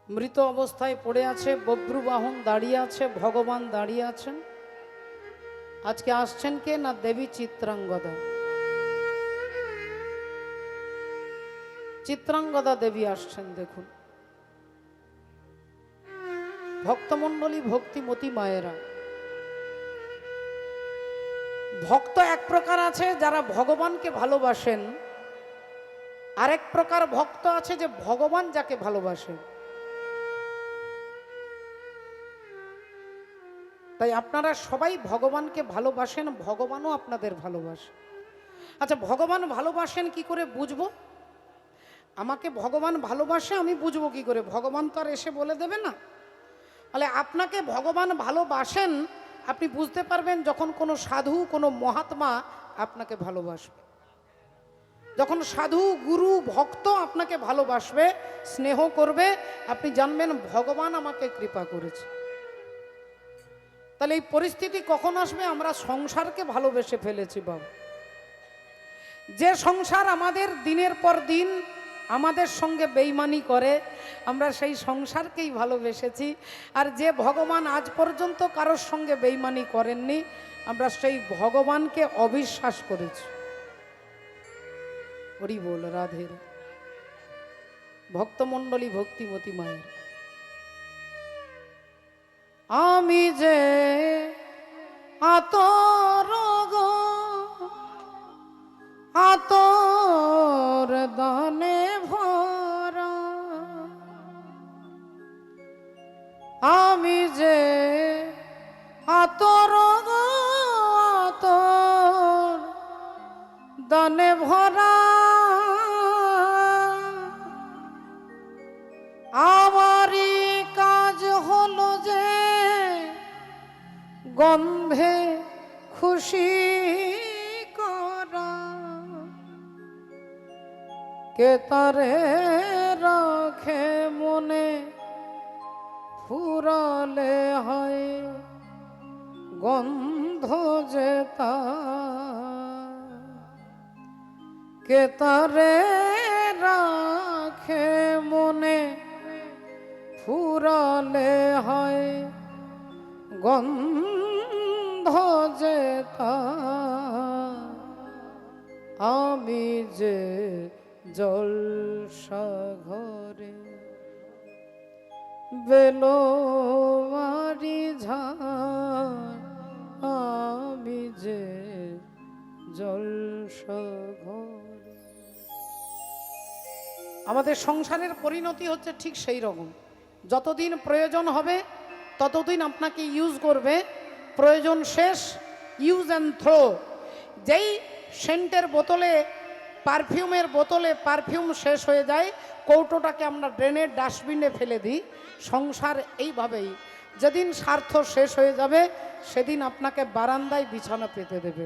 মৃত অবস্থায় পড়ে আছে, বব্রুবাহন দাঁড়িয়ে আছে, ভগবান দাঁড়িয়ে আছেন। আজকে আসছেন কে না? দেবী চিত্রাঙ্গদা। চিত্রাঙ্গদা দেবী আসছেন। দেখুন ভক্তমণ্ডলী, ভক্তিমতী মায়েরা। ভক্ত এক প্রকার আছে যারা ভগবানকে ভালোবাসেন, আরেক প্রকার ভক্ত আছে যে ভগবান যাকে ভালোবাসে। তাই আপনারা সবাই ভগবানকে ভালোবাসেন, ভগবানও আপনাদের ভালোবাসে। আচ্ছা, ভগবান ভালোবাসেন কি করে বুঝবো? আমাকে ভগবান ভালোবাসে আমি বুঝবো কি করে? ভগবান তো আর এসে বলে দেবে না। তাহলে আপনাকে ভগবান ভালোবাসেন আপনি বুঝতে পারবেন যখন কোনো সাধু, কোনো মহাত্মা আপনাকে ভালোবাসবে। যখন সাধু, গুরু, ভক্ত আপনাকে ভালোবাসবে, স্নেহ করবে, আপনি জানবেন ভগবান আমাকে কৃপা করেছে। তাহলে এই পরিস্থিতি কখন আসবে? আমরা সংসারকে ভালোবেসে ফেলেছি বাবা। যে সংসার আমাদের দিনের পর দিন আমাদের সঙ্গে বেইমানি করে, আমরা সেই সংসারকেই ভালোবেসেছি। আর যে ভগবান আজ পর্যন্ত কারোর সঙ্গে বেইমানি করেননি, আমরা সেই ভগবানকে অবিশ্বাস করেছি। হরি বল, রাধে। ভক্তমণ্ডলী, ভক্তিমতী মায়ের, আমি যে আতর গো, আতর দানে ভরা, আমি যে আতর গো, আতর দানে ভরা, আমারই কাজ হলো যে গন্ধে খুশি করা কে তারে রাখে মনে ফুরালে হয় গন্ধ যে তার কে তারে রাখে মনে ফুরালে হয় গন্ধ যে তার আমি যে জলসা ঘরে বেলোয়ারি ঝাড় আমি যে জলসা ঘরে। আমাদের সংসারের পরিণতি হচ্ছে ঠিক সেই রকম, যতদিন প্রয়োজন হবে ততদিন আপনাকে ইউজ করবে, প্রয়োজন শেষ ইউজ অ্যান্ড থ্রো। যেই সেন্টের বোতলে পারফিউমের বোতলে পারফিউম শেষ হয়ে যায়, কৌটোটাকে আমরা ড্রেনের ডাস্টবিনে ফেলে দিই। সংসার এইভাবেই, যেদিন স্বার্থ শেষ হয়ে যাবে সেদিন আপনাকে বারান্দায় বিছানা পেতে দেবে।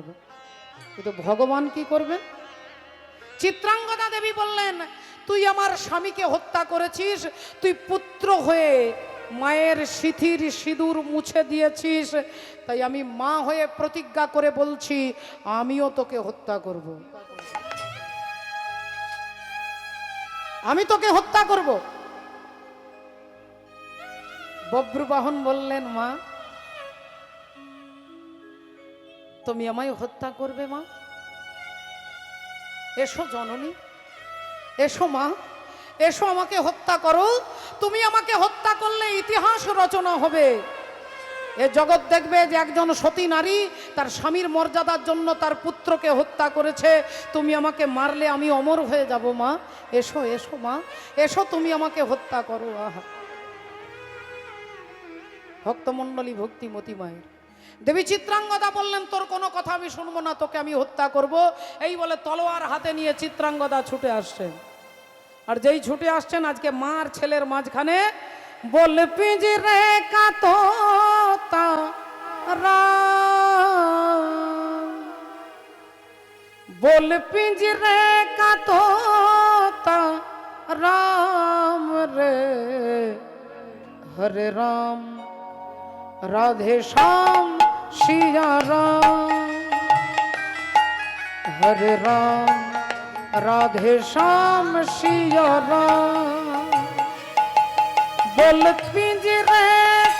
কিন্তু ভগবান কি করবেন? চিত্রাঙ্গদা দেবী বললেন, তুই আমার স্বামীকে হত্যা করেছিস, তুই পুত্র হয়ে মায়ের সিথির সিঁদুর মুছে দিয়েছিস, তাই আমি মা হয়ে প্রতিজ্ঞা করে বলছি আমিও তোকে হত্যা করব, আমি তোকে হত্যা করব। বব্রুবাহন বললেন, মা তুমি আমায় হত্যা করবে? মা এসো জননী, এসো মা, এসো আমাকে হত্যা করো। তুমি আমাকে হত্যা করলে ইতিহাস রচনা হবে, এ জগৎ দেখবে যে একজন সতী নারী তার স্বামীর মর্যাদার জন্য তার পুত্রকে হত্যা করেছে। তুমি আমাকে মারলে আমি অমর হয়ে যাব। মা এসো, এসো মা, এসো তুমি আমাকে হত্যা করো। আহা, ভক্তমণ্ডলী ভক্তিমতী মায়ের। দেবী চিত্রাঙ্গদা বললেন, তোর কোনো কথা আমি শুনবো না, তোকে আমি হত্যা করব। এই বলে তলোয়ার হাতে নিয়ে চিত্রাঙ্গদা ছুটে আসছেন। আর যেই ছুটে আসছেন, আজকে মা আর ছেলের মাঝখানে বল পিঞ্জরে কা তোতা बोल पिंजरे का तोता राम रे हरे राम राधे श्याम सिया राम हरे राम राधे श्याम सिया राम बोल पिंजरे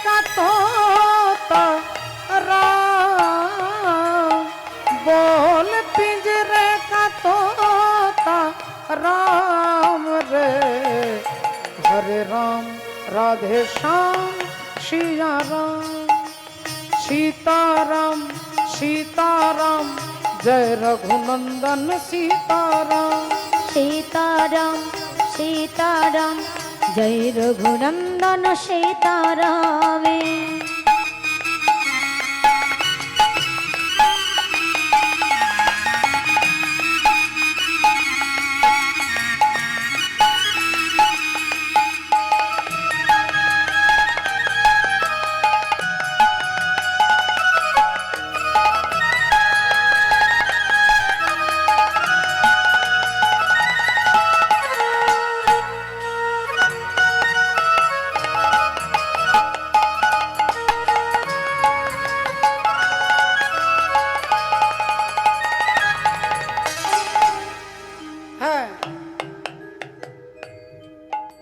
का तोता राम बोल पिंजरे का तोता राम रे हरे राम राधे श्याम सिया राम सीताराम सीताराम जय रघुनंदन सीताराम सीताराम सीताराम जय रघुनंदन सीताराम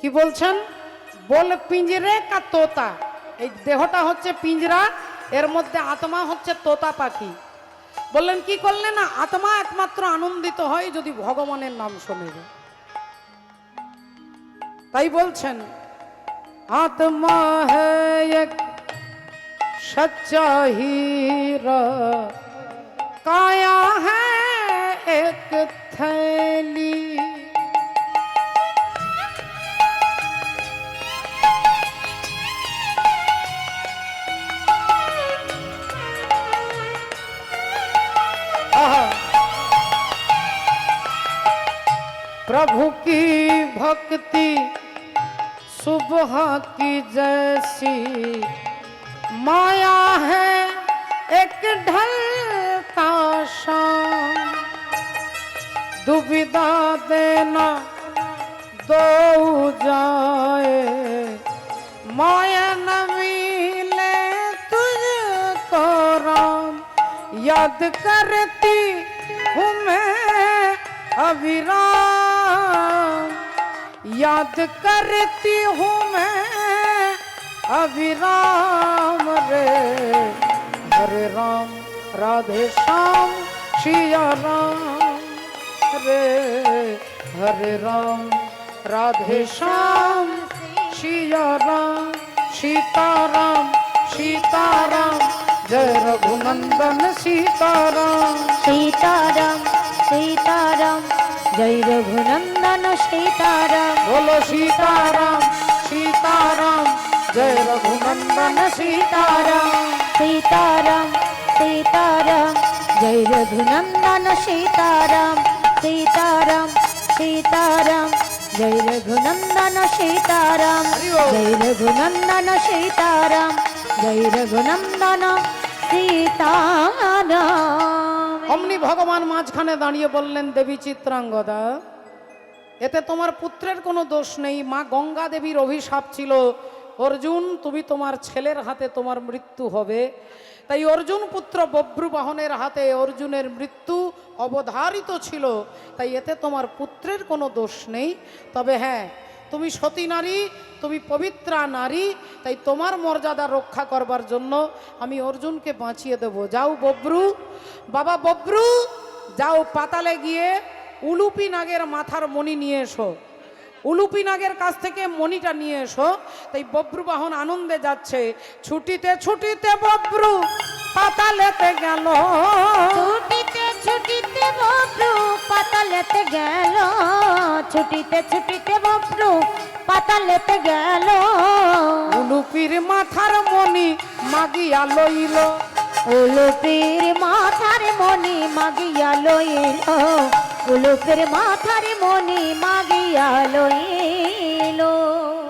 কি বলছেন? বল পিঞ্জরে কা তোতা, এই দেহটা হচ্ছে পিঞ্জরা, এর মধ্যে আত্মা হচ্ছে তোতা পাখি। বললেন কি করলেন না, আত্মা একমাত্র আনন্দিত হয় যদি ভগবানের নাম শোনে। তাই বলছেন আত্মা হ্যায় এক সচ্চা हीरा काया है एक थैली प्रभु की भक्ति सुबह की जैसी माया है एक ढलता शाम दुविधा देना दो जाए माया न मिले तुझको राम याद करती हूँ मैं अविराम याद करती हूँ मैं अविराम रे हरे राम राधे श्याम सिया राम रे हरे राम राधे श्याम सिया राम सीताराम सीताराम जय रघुनंदन सीताराम सीताराम सीताराम जय रघुनंदन सीताराम बोलो सीताराम सीताराम जय रघुनंदन सीताराम सीताराम सीताराम जय रघुनंदन सीताराम सीताराम सीताराम जय रघुनंदन सीताराम जय रघुनंदन सीताराम जय रघुनंदन सीताराम। অমনি ভগবান মাঝখানে দাঁড়িয়ে বললেন, দেবী চিত্রাঙ্গদা, এতে তোমার পুত্রের কোনো দোষ নেই। মা গঙ্গা দেবীর অভিশাপ ছিল, অর্জুন তুমি তোমার ছেলের হাতে তোমার মৃত্যু হবে। তাই অর্জুন পুত্র বভ্রুবাহনের হাতে অর্জুনের মৃত্যু অবধারিত ছিল। তাই এতে তোমার পুত্রের কোনো দোষ নেই। তবে হ্যাঁ, তুমি সতী নারী, তুমি পবিত্রা নারী, তাই তোমার মর্যাদা রক্ষা করবার জন্য আমি অর্জুনকে বাঁচিয়ে দেব। যাও বব্রু, বাবা বব্রু, যাও পাতালে গিয়ে উলুপি নাগের মাথার মণি নিয়ে এসো। উলুপি নাগের কাছ থেকে মণিটা নিয়ে এসো। তাই বব্রুবাহন আনন্দে যাচ্ছে। ছুটিতে ছুটিতে বব্রু পাতালেতে গেল, ছুটিতে ছুটিতে বব্রু পাতালেতে গেল, ছুটিতে ছুটিতে বব্রু পাতালেতে গেল। উলুপির মাথার মণি মাগিয়া লইল, উলুপির মাথার মণি মাগিয়া লইল, উলুপির মাথার মণি মাগিয়া লইল।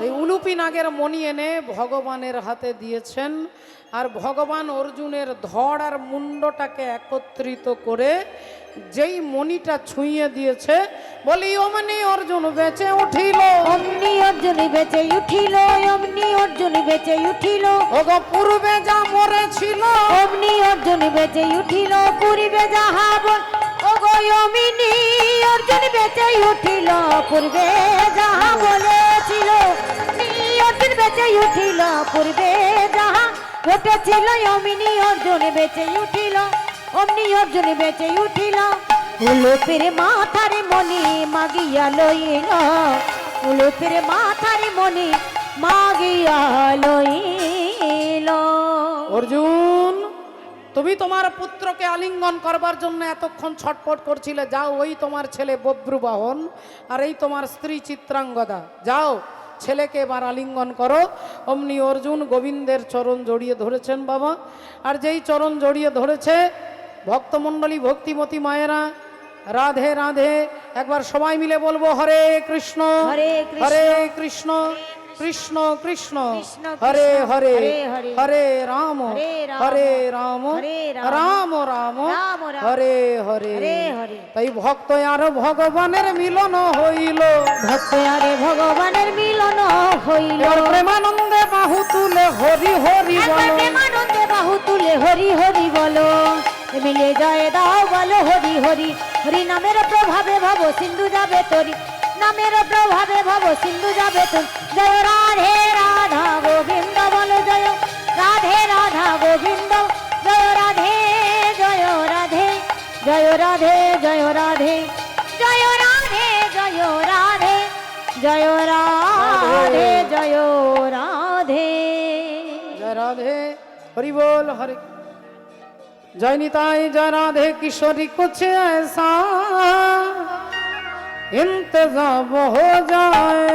এই উলুপি নাগের মণি এনে ভগবানের হাতে দিয়েছেন। আর ভগবান অর্জুনের ধড় আর মুন্ডটাকে একত্রিত করে যেই মণিটা ছুঁয়ে দিয়েছে, বলি অমনি অর্জুন বেঁচে উঠিল। অমনি অর্জুন বেঁচে উঠিল, অমনি অর্জুন বেঁচে উঠিল। ওগো পূর্বে যা মরেছিল, অমনি অর্জুন বেঁচে উঠিল, পূর্বে যাহা বল। ওগো অমনি অর্জুন বেঁচে উঠিল, পূর্বে যাহা বলেছিল। অর্জুন বেঁচে উঠিল, পূর্বে যাহা ঘটেছিল। অমনি অর্জুন বেঁচে উঠিল, অমনি অর্জুন বেঁচে উঠিল। উলুপের মাথার মণি মাগিয়া লইল, উলুপের মাথার মণি মাগিয়া লইল। অর্জুন তুমি তোমার পুত্রকে আলিঙ্গন করবার জন্য এতক্ষণ ছটফট করছিলে। যাও, ওই তোমার ছেলে বভ্রুবাহন আর এই তোমার স্ত্রী চিত্রাঙ্গদা, যাও ছেলেকে এবার আলিঙ্গন করো। অমনি অর্জুন গোবিন্দের চরণ জড়িয়ে ধরেছেন বাবা। আর যেই চরণ জড়িয়ে ধরেছে, ভক্তমণ্ডলী ভক্তিমতী মায়েরা, রাধে রাধে, একবার সবাই মিলে বলবো হরে কৃষ্ণ হরে কৃষ্ণ, হরে কৃষ্ণ কৃষ্ণ কৃষ্ণ কৃষ্ণ হরে কৃষ্ণ, হরে হরে হরে, হরে রাম হরে রাম, হরে রাম হরে রাম, রাম রাম রাম রাম, হরে হরে হরে হরে। তাই ভক্ত আর ভগবানের মিলন হইল, ভক্ত আরে ভগবানের মিলন হইল। এবার প্রেমানন্দে বাহু তুলে হরি হরি একবার বলো। প্রেমানন্দে বাহু তুলে হরি হরি বলো। মিলে যায় দাও বলো হরি হরি, হরি নামের প্রভাবে ভব সিন্ধু যাবে তরি, নামের প্রভাবে ভব সিন্ধু যাবে তরি। জয় রাধে রাধা গোবিন্দ বলো, জয় রাধে রাধা গোবিন্দ, জয় রাধে জয় রাধে, জয় রাধে জয় রাধে, জয় রাধে জয় রাধে, জয় রাধে জয় রাধে। জয় রাধে হরি বল হরে। जय निताई जय राधे किशोरी कुछ ऐसा इंतजाम हो जाए।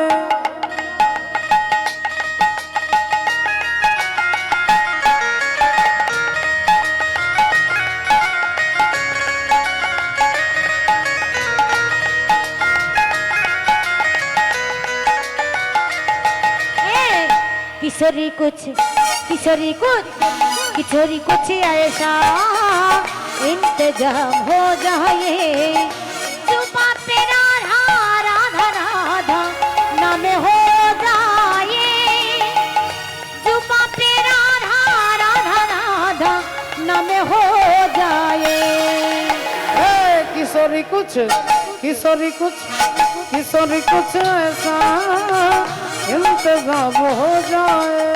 किशोरी कुछ कि छोरी कुछ ऐसा इंतजाम हो जाए जुबा पे राधा राधा राधा नाम हो जाए जुबा पे राधा राधा राधा नाम हो जाए किशोरी कुछ किशोरी कुछ किशोरी कुछ ऐसा इंतजाम हो जाए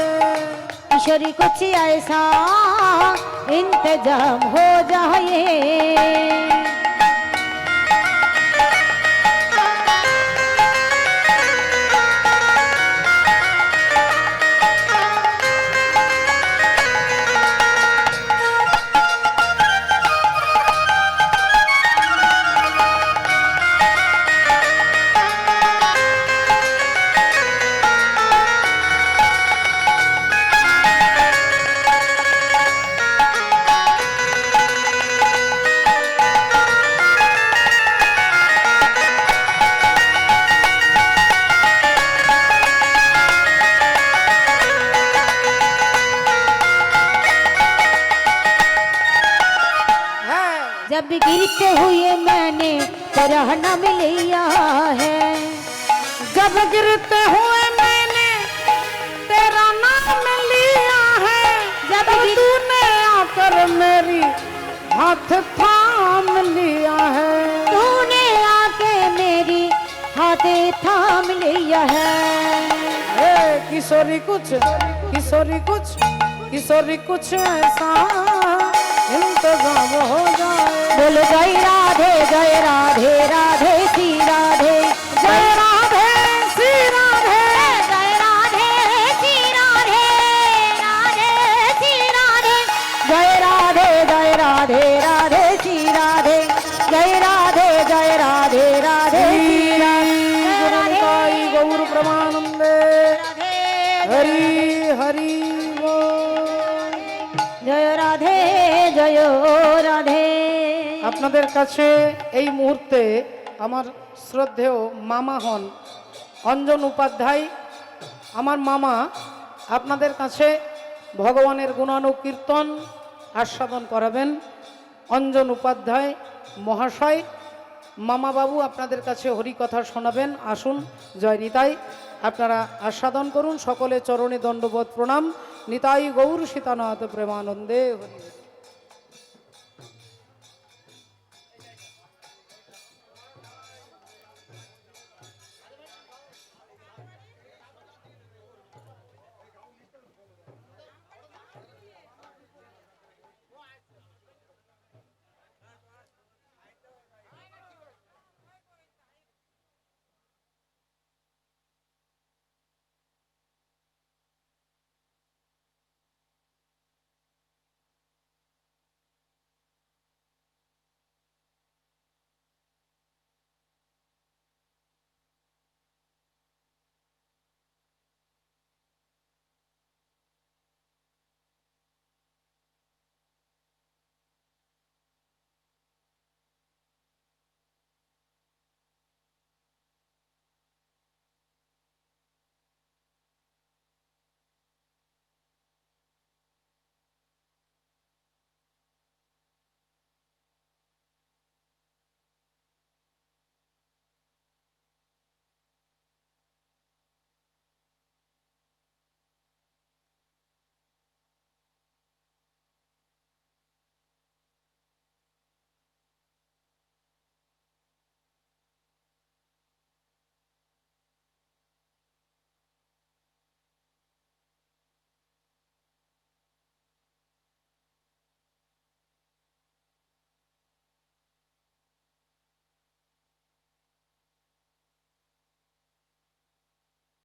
किशोरी कुछ ऐसा इंतजाम हो जाए जब गिरते हुए मैंने तेरा नाम लिया है जब गिरते हुए मैंने तेरा नाम लिया है जब तूने आकर मेरी हाथ थाम लिया है तूने आके मेरी हाथे थाम लिया है किशोरी कुछ किशोरी कुछ किशोरी कुछ ऐसा इंतजाम हो जाए बोलो जय राधे राधे श्री राधे जय राधे श्री राधे जय राधे श्री राधे राधे श्री राधे जय राधे राधे श्री राधे जय राधे राधे श्री राधे गौर प्रमानंदे हरि हरि जय राधे जय राधे আপনাদের কাছে এই মুহূর্তে আমার শ্রদ্ধেয় মামা হন অঞ্জন উপাধ্যায় আমার মামা আপনাদের কাছে ভগবানের গুণানুকীর্তন আস্বাদন করাবেন অঞ্জন উপাধ্যায় মহাশয় মামা বাবু আপনাদের কাছে হরিকথা শোনাবেন আসুন জয় নিতাই আপনারা আস্বাদন করুন সকলে চরণে দণ্ডবোধ প্রণাম নিতাই গৌর সীতানাথ প্রেমানন্দে হরি